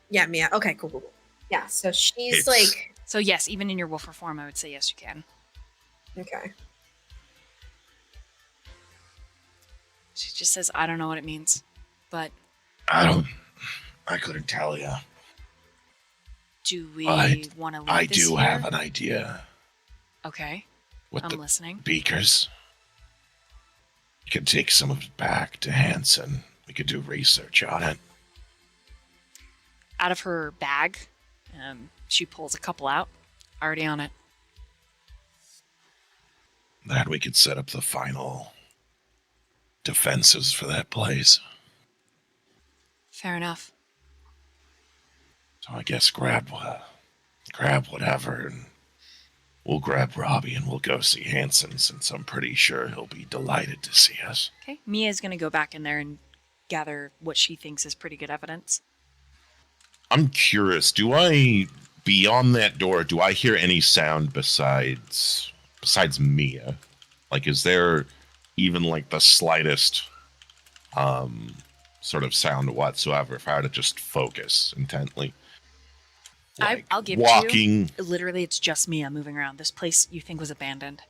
Yeah, Mia. Okay, cool. Yeah, so she's
It's-
like,
So yes, even in your wolfer form, I would say yes, you can.
okay.
She just says, I don't know what it means, but
I couldn't tell you.
do we
But
want to leave
I
this
do
here?
have an idea
Okay,
with
I'm
the
listening.
beakers. You could take some of it back to Hanson. We could do research on it.
Out of her bag, she pulls a couple out, already on it.
Then we could set up the final defenses for that place.
Fair enough.
So I guess grab whatever, and we'll grab Robbie and we'll go see Hanson, since I'm pretty sure he'll be delighted to see us.
Okay, Mia's gonna go back in there and gather what she thinks is pretty good evidence.
I'm curious, beyond that door, do I hear any sound besides Mia? Like, is there even like the slightest sort of sound whatsoever if I were to just focus intently? Like,
I'll give it to
walking.
you. Literally, it's just Mia moving around. This place you think was abandoned.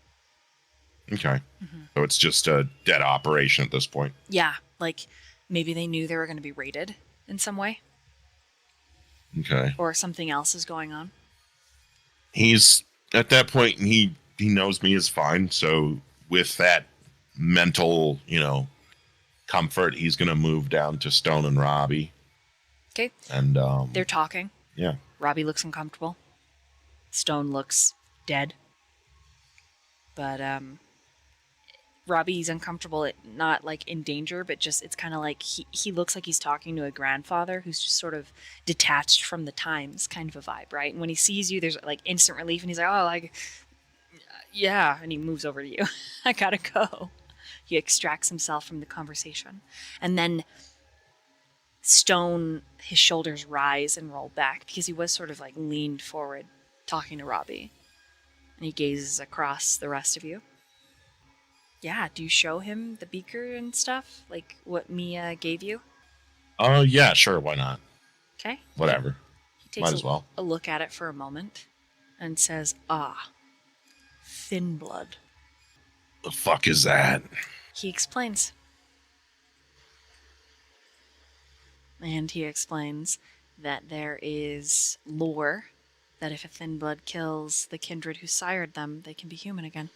Okay.
Mm-hmm.
So it's just a dead operation at this point.
Yeah, like maybe they knew they were going to be raided in some way,
Okay.
or something else is going on.
He's at that point, and he knows me is fine. So with that mental, comfort, he's gonna move down to Stone and Robbie.
Okay,
And
they're talking.
yeah.
Robbie looks uncomfortable. Stone looks dead. But Robbie's uncomfortable, not like in danger, but just it's kind of like he looks like he's talking to a grandfather who's just sort of detached from the times, kind of a vibe, right? And when he sees you, there's like instant relief, and he's like, oh, like, yeah, and he moves over to you. I gotta go. He extracts himself from the conversation. And then Stone, his shoulders rise and roll back because he was sort of like leaned forward talking to Robbie. And he gazes across the rest of you. Yeah, do you show him the beaker and stuff? Like what Mia gave you?
Yeah, sure, why not?
Okay.
Whatever.
He takes
Might as well.
a look at it for a moment and says, thin blood.
The fuck is that?
He explains. And he explains that there is lore that if a thin blood kills the kindred who sired them, they can be human again.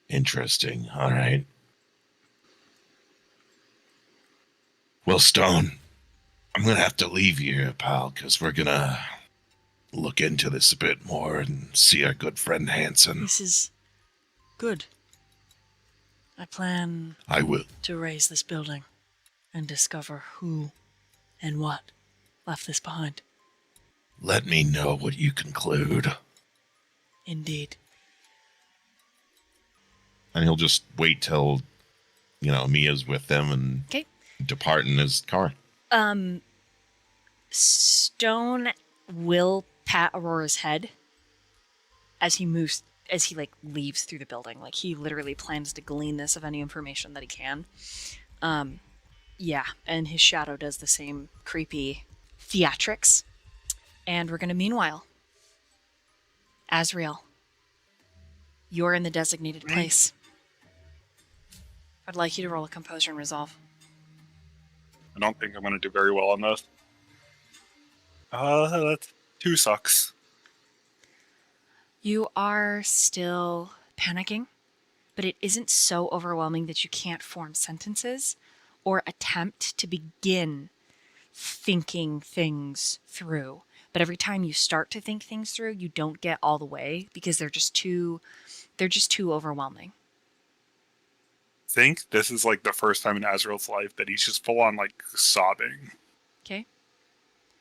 Interesting. All right. Well, Stone, I'm gonna have to leave you here, pal, because we're gonna look into this a bit more and see our good friend Hanson.
This is good. I plan
I will.
to raise this building and discover who and what left this behind.
Let me know what you conclude.
Indeed.
And he'll just wait till, Mia's with them and
Okay.
depart in his car.
Stone will pat Aurora's head as he leaves through the building. Like, he literally plans to glean this of any information that he can. Yeah, and his shadow does the same creepy theatrics. And we're gonna, meanwhile, Azriel, you're in the designated place. I'd like you to roll a composure and resolve.
I don't think I'm going to do very well on this. That's 2 sucks.
You are still panicking, but it isn't so overwhelming that you can't form sentences or attempt to begin thinking things through. But every time you start to think things through, you don't get all the way because they're just too overwhelming.
I think this is like the first time in Azriel's life that he's just full on like sobbing.
Okay.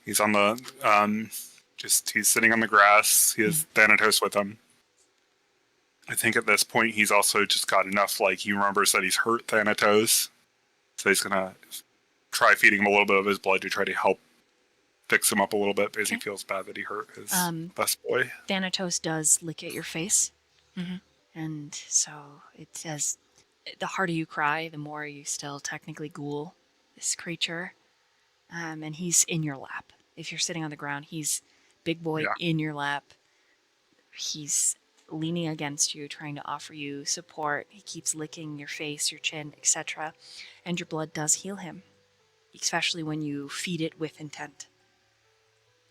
He's on the he's sitting on the grass. He has Thanatos with him. I think at this point he's also just got enough, like, he remembers that he's hurt Thanatos. So he's gonna try feeding him a little bit of his blood to try to help fix him up a little bit because he feels bad that he hurt his best boy.
Thanatos does lick at your face.
Mm-hmm.
And so it says, the harder you cry, the more you still technically ghoul this creature. And he's in your lap. If you're sitting on the ground, he's big boy in your lap. He's leaning against you, trying to offer you support. He keeps licking your face, your chin, etc. And your blood does heal him, especially when you feed it with intent.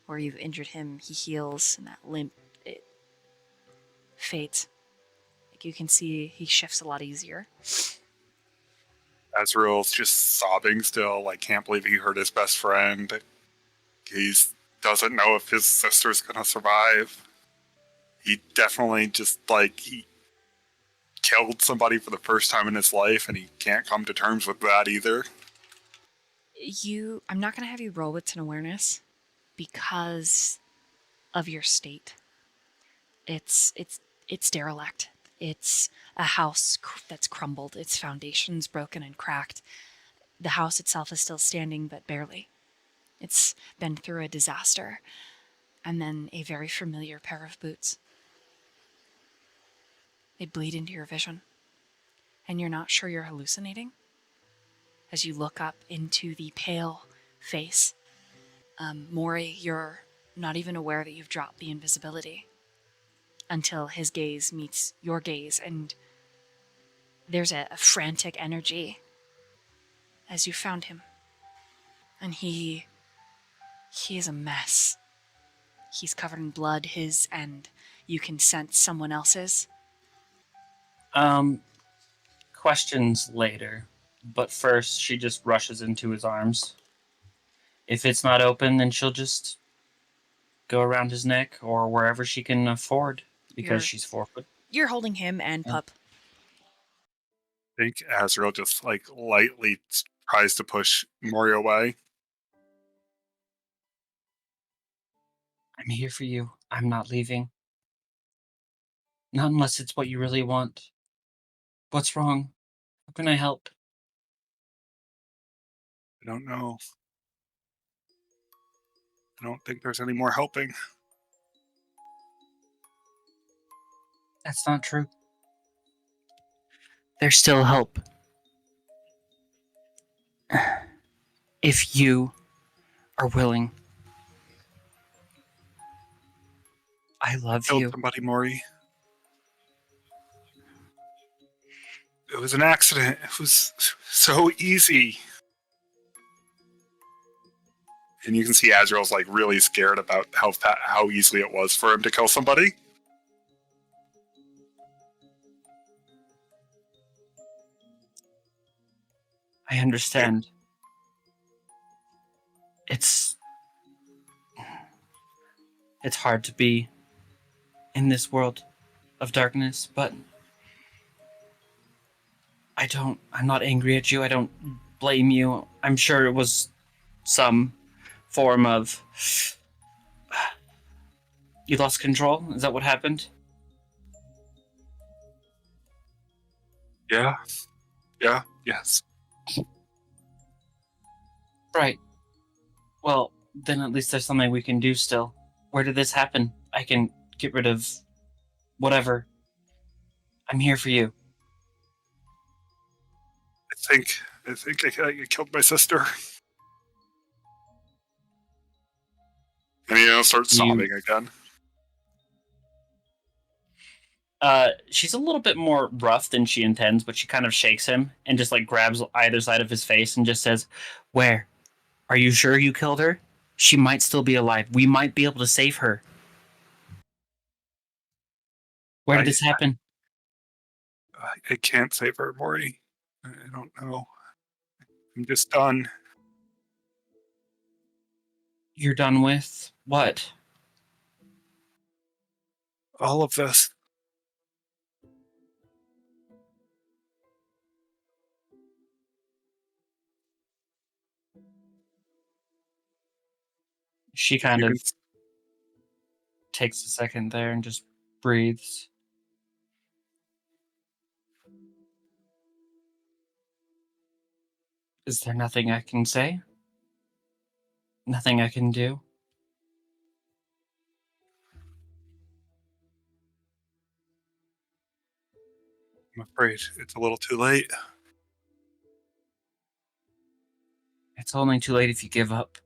Where you've injured him, he heals, and that limp, it fades. Like, you can see he shifts a lot easier.
Azriel's just sobbing still, like, can't believe he hurt his best friend. He doesn't know if his sister's gonna survive. He definitely just, like, he killed somebody for the first time in his life, and he can't come to terms with that either.
I'm not going to have you roll wits and awareness because of your state. It's derelict. It's a house that's crumbled. Its foundation's broken and cracked. The house itself is still standing, but barely. It's been through a disaster. And then a very familiar pair of boots. They bleed into your vision. And you're not sure you're hallucinating? As you look up into the pale face, Mori, you're not even aware that you've dropped the invisibility until his gaze meets your gaze, and there's a frantic energy as you found him. And he is a mess. He's covered in blood, his, and you can sense someone else's.
Questions later. But first, she just rushes into his arms. If it's not open, then she'll just go around his neck or wherever she can afford, because she's 4 foot.
You're holding him and Pup.
I think Azriel just, like, lightly tries to push Mori away.
I'm here for you. I'm not leaving. Not unless it's what you really want. What's wrong? How can I help?
I don't know. I don't think there's any more helping.
That's not true. There's still hope. If you are willing. I love
Killed
you.
somebody, Mori. It was an accident. It was so easy. And you can see Azriel's, like, really scared about how easily it was for him to kill somebody.
I understand. It's hard to be in this world of darkness, but I'm not angry at you. I don't blame you. I'm sure it was some form of You lost control? Is that what happened?
Yeah. Yes.
Right. Well, then at least there's something we can do still. Where did this happen? I can get rid of whatever. I'm here for you.
I think I killed my sister. And he starts sobbing again.
She's a little bit more rough than she intends, but she kind of shakes him and just like grabs either side of his face and just says, "Where? Are you sure you killed her? She might still be alive. We might be able to save her." Where did this happen?
I can't save her, Mori. I don't know. I'm just done.
You're done with what?
All of this.
She kind
You
of
can,
takes a second there and just breathes. Is there nothing I can say? Nothing I can do?
I'm afraid it's a little too late.
It's only too late if you give up.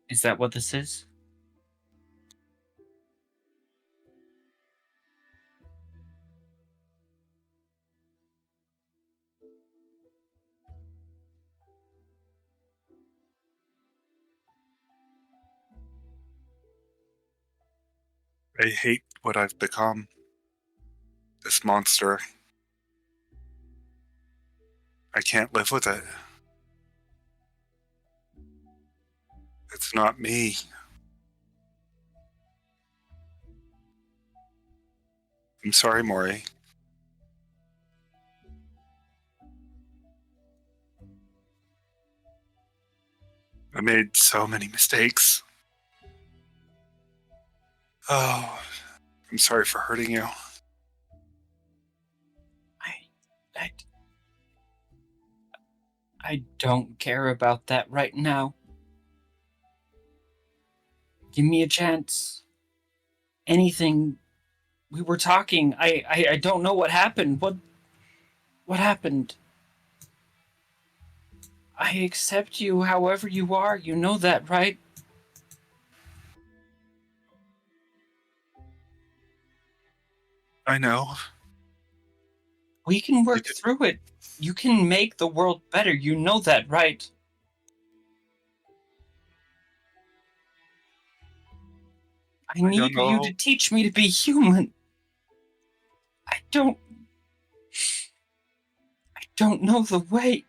Is that what this is?
I hate what I've become. This monster. I can't live with it. It's not me. I'm sorry, Mori. I made so many mistakes. Oh, I'm sorry for hurting you.
I, I don't care about that right now. Give me a chance. Anything. We were talking. I don't know what happened. What happened? I accept you however you are. You know that, right?
I know.
We can work
did-
through it. You can make the world better. You know that, right? I
I don't
need you
know.
to teach me to be human. I don't know the way.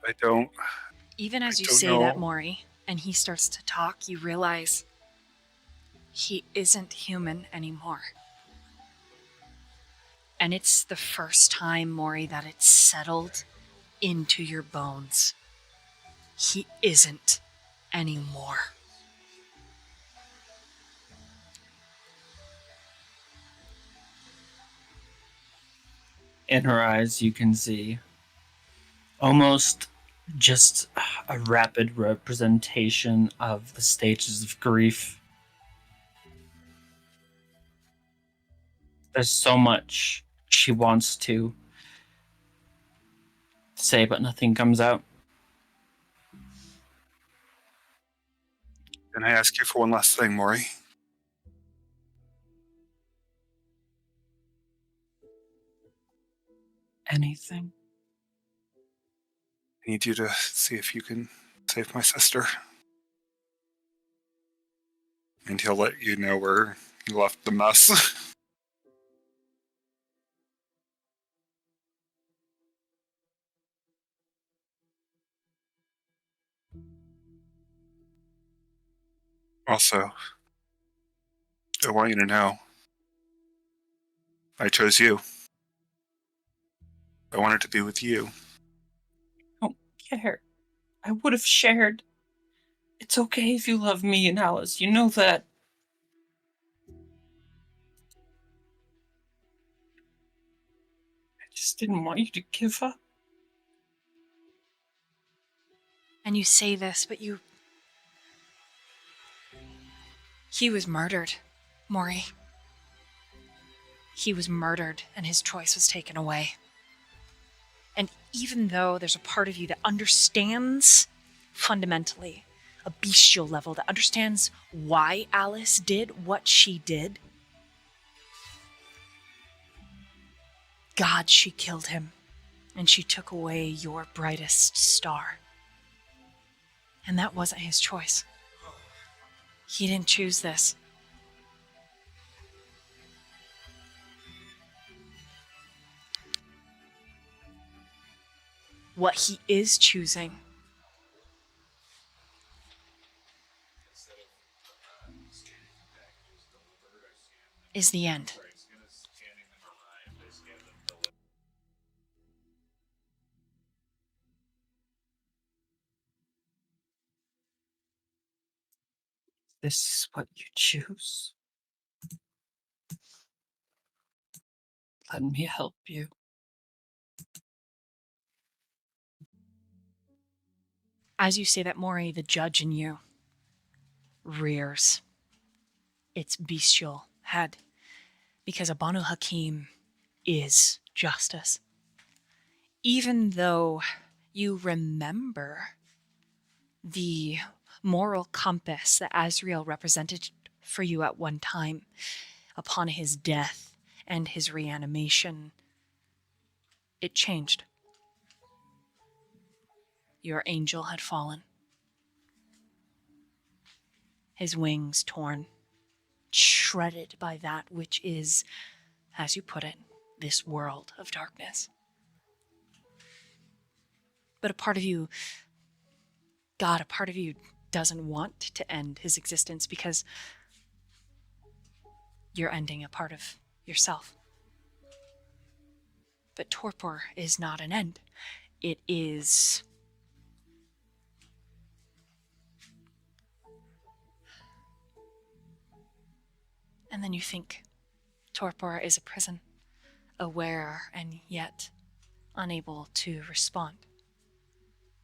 I don't.
Even as
I
you
don't
say that,
know.
Mori, and he starts to talk, you realize he isn't human anymore. And it's the first time, Mori, that it's settled into your bones. He isn't anymore.
In her eyes, you can see almost just a rapid representation of the stages of grief. There's so much she wants to say, but nothing comes out.
Can I ask you for one last thing, Mori?
Anything?
I need you to see if you can save my sister. And he'll let you know where he left the mess. Also, I want you to know I chose you. I wanted to be with you.
Oh, shared. I would have shared. It's okay if you love me and Alice. You know that. I just didn't want you to give up.
And you say this, but he was murdered, Mori. He was murdered and his choice was taken away. And even though there's a part of you that understands fundamentally, a bestial level, that understands why Alice did what she did, God, she killed him, and she took away your brightest star. And that wasn't his choice. He didn't choose this. What he is choosing is the end.
This is what you choose. Let me help you.
As you say that, Mori, the judge in you rears its bestial head, because a Banu Hakim is justice. Even though you remember the moral compass that Azriel represented for you at one time upon his death and his reanimation, it changed. Your angel had fallen. His wings torn, shredded by that which is, as you put it, this world of darkness. But a part of you, God, a part of you doesn't want to end his existence because you're ending a part of yourself. But torpor is not an end. It is and then you think torpor is a prison, aware and yet unable to respond.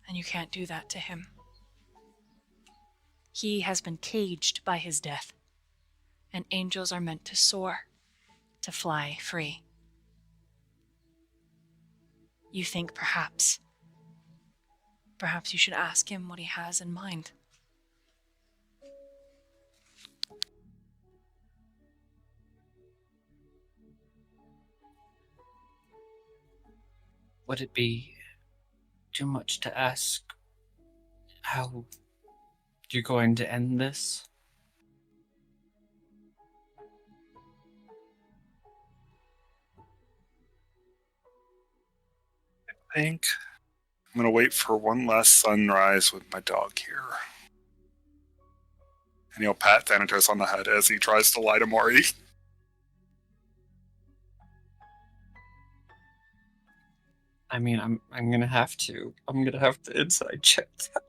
And you can't do that to him. He has been caged by his death, and angels are meant to soar, to fly free. You think perhaps you should ask him what he has in mind.
Would it be too much to ask how you're going to end this?
I think I'm gonna wait for one last sunrise with my dog here. And he'll pat Thanatos on the head as he tries to lie to Mori.
I mean, I'm gonna have to. I'm gonna have to inside check that.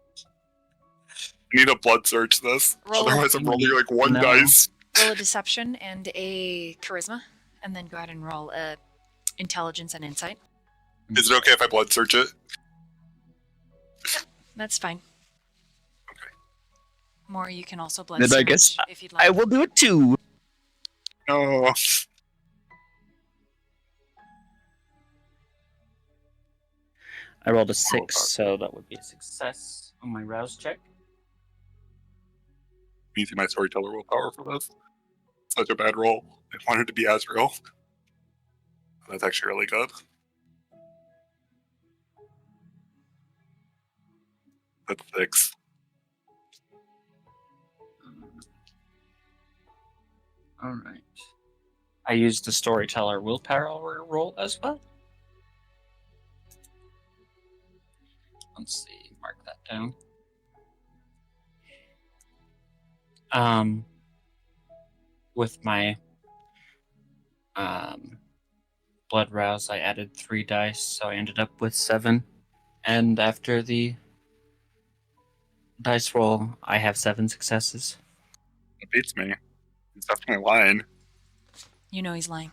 I need a blood search this.
Roll.
Otherwise I'm rolling like one
No.
dice.
Roll a deception and a charisma, and then go ahead and roll a intelligence and insight.
Is it okay if I blood search it?
That's fine.
Okay.
More, you can also blood
Then I
search
guess
if you'd like.
I will do it too.
Oh.
I rolled a 6, so that would be a success on my rouse check.
Using my storyteller willpower for this. Such a bad roll. I wanted to be Azriel. That's actually really good. That's 6.
All right. I used the storyteller willpower roll as well. Let's see, mark that down. With my blood rouse, I added 3 dice, so I ended up with 7. And after the dice roll, I have 7 successes.
It beats me. He's definitely lying.
You know he's lying.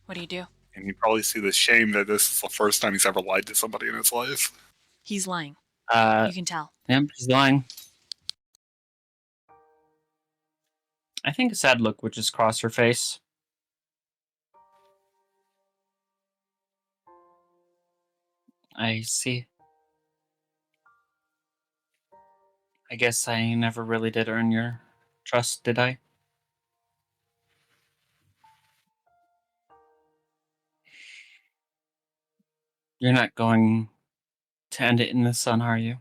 What do you do?
And you probably see the shame that this is the first time he's ever lied to somebody in his life.
He's lying.
Uh,
You can tell.
yep, he's lying. I think a sad look would just cross her face. I see. I guess I never really did earn your trust, did I? You're not going to end it in the sun, are you?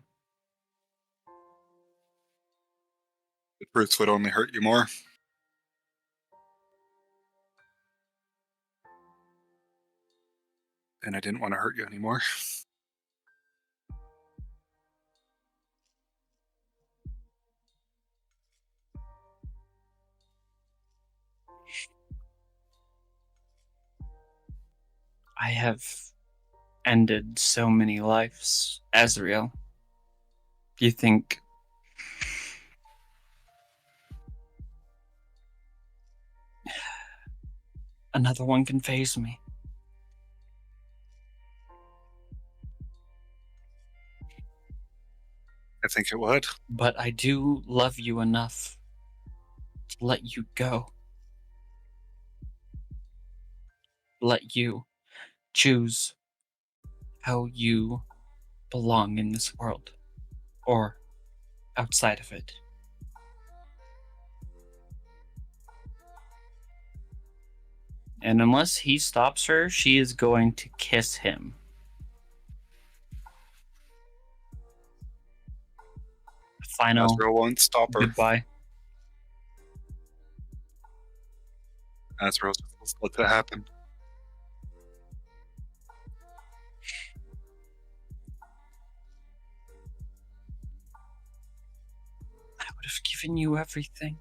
The truth would only hurt you more. And I didn't want to hurt you anymore.
I have ended so many lives, Azriel. Do you think another one can faze me?
I think it would.
But I do love you enough to let you go. Let you choose how you belong in this world or outside of it. And unless he stops her, she is going to kiss him. Final
Azriel won't stop her.
goodbye.
Azriel just let that happen.
I would have given you everything.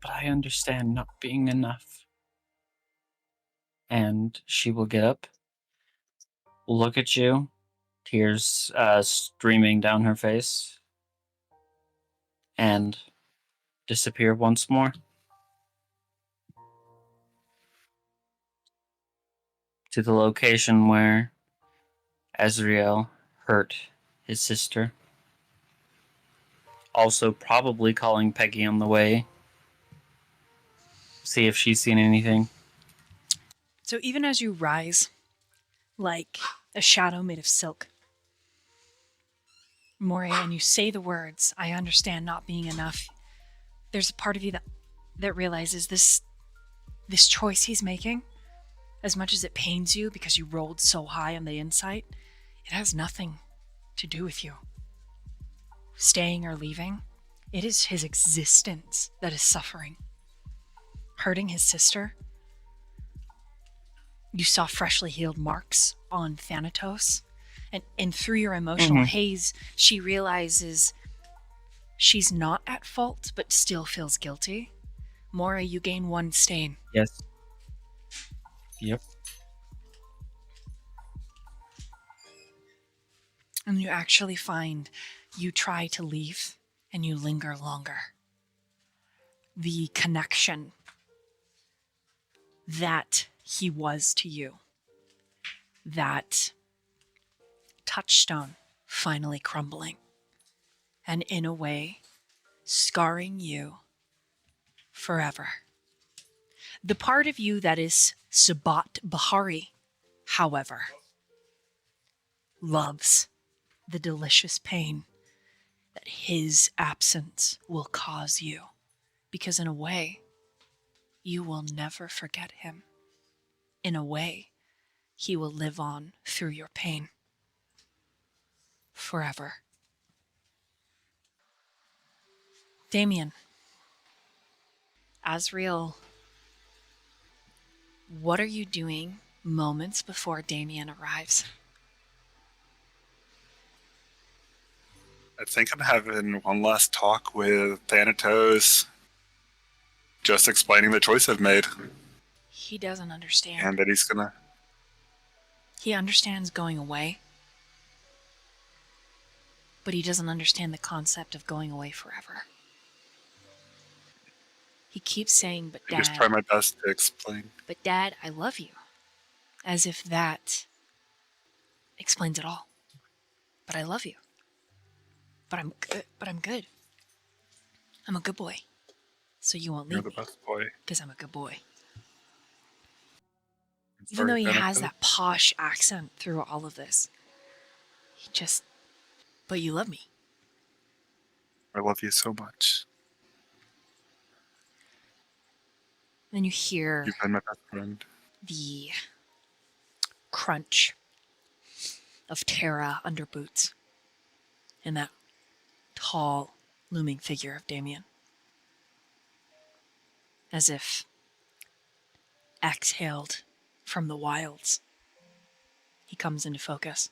But I understand not being enough. And she will get up, look at you, tears streaming down her face, and disappear once more. To the location where Azriel hurt his sister. Also probably calling Peggy on the way. See if she's seen anything.
So even as you rise, like a shadow made of silk, Mori, and you say the words, "I understand not being enough," there's a part of you that realizes this choice he's making, as much as it pains you because you rolled so high on the insight, it has nothing to do with you. Staying or leaving, it is his existence that is suffering. Hurting his sister. You saw freshly healed marks on Thanatos, and through your emotional haze, she realizes she's not at fault, but still feels guilty. Mora, you gain 1 stain.
Yes. Yep.
And you actually find you try to leave and you linger longer. The connection that he was to you, that touchstone finally crumbling, and in a way, scarring you forever. The part of you that is Sabat Bahari, however, loves the delicious pain that his absence will cause you, because in a way, you will never forget him. In a way, he will live on through your pain forever. Damien, Azriel, what are you doing moments before Damien arrives?
I think I'm having one last talk with Thanatos, just explaining the choice I've made,
He doesn't understand.
and that he's gonna.
He understands going away, but he doesn't understand the concept of going away forever. He keeps saying, but
I just
Dad,
try my best to explain.
but Dad, I love you. As if that explains it all. But I love you. But I'm good. But I'm good. I'm a good boy. So you won't
You're
leave
the
me.
best boy.
Because I'm a good boy.
It's
Even though
very
he has
Thanatos.
that posh accent through all of this, he just, but you love me.
I love you so much.
Then you hear
You've been my best friend.
the crunch of Terra under boots and that tall, looming figure of Damien. As if exhaled from the wilds, he comes into focus.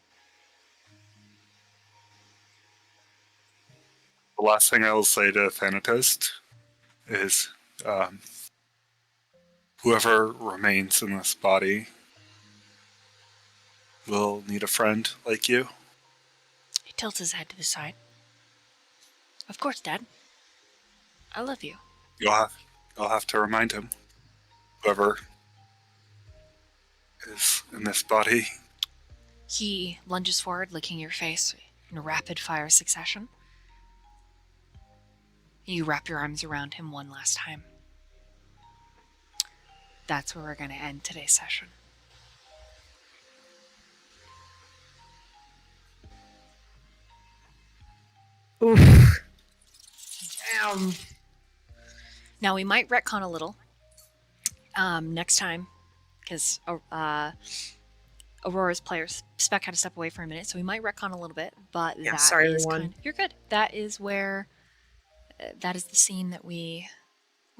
The last thing I will say to Thanatos is whoever remains in this body will need a friend like you.
He tilts his head to the side. Of course, Dad. I love you.
You'll have to remind him. Whoever is in this body.
He lunges forward, licking your face in rapid fire succession. You wrap your arms around him one last time. That's where we're going to end today's session.
Oof. Damn.
Now, we might retcon a little next time, because Aurora's players spec had to step away for a minute, so we might retcon a little bit, but
Yeah,
that
sorry,
is
everyone.
you're good. That is where, that is the scene that we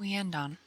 end on.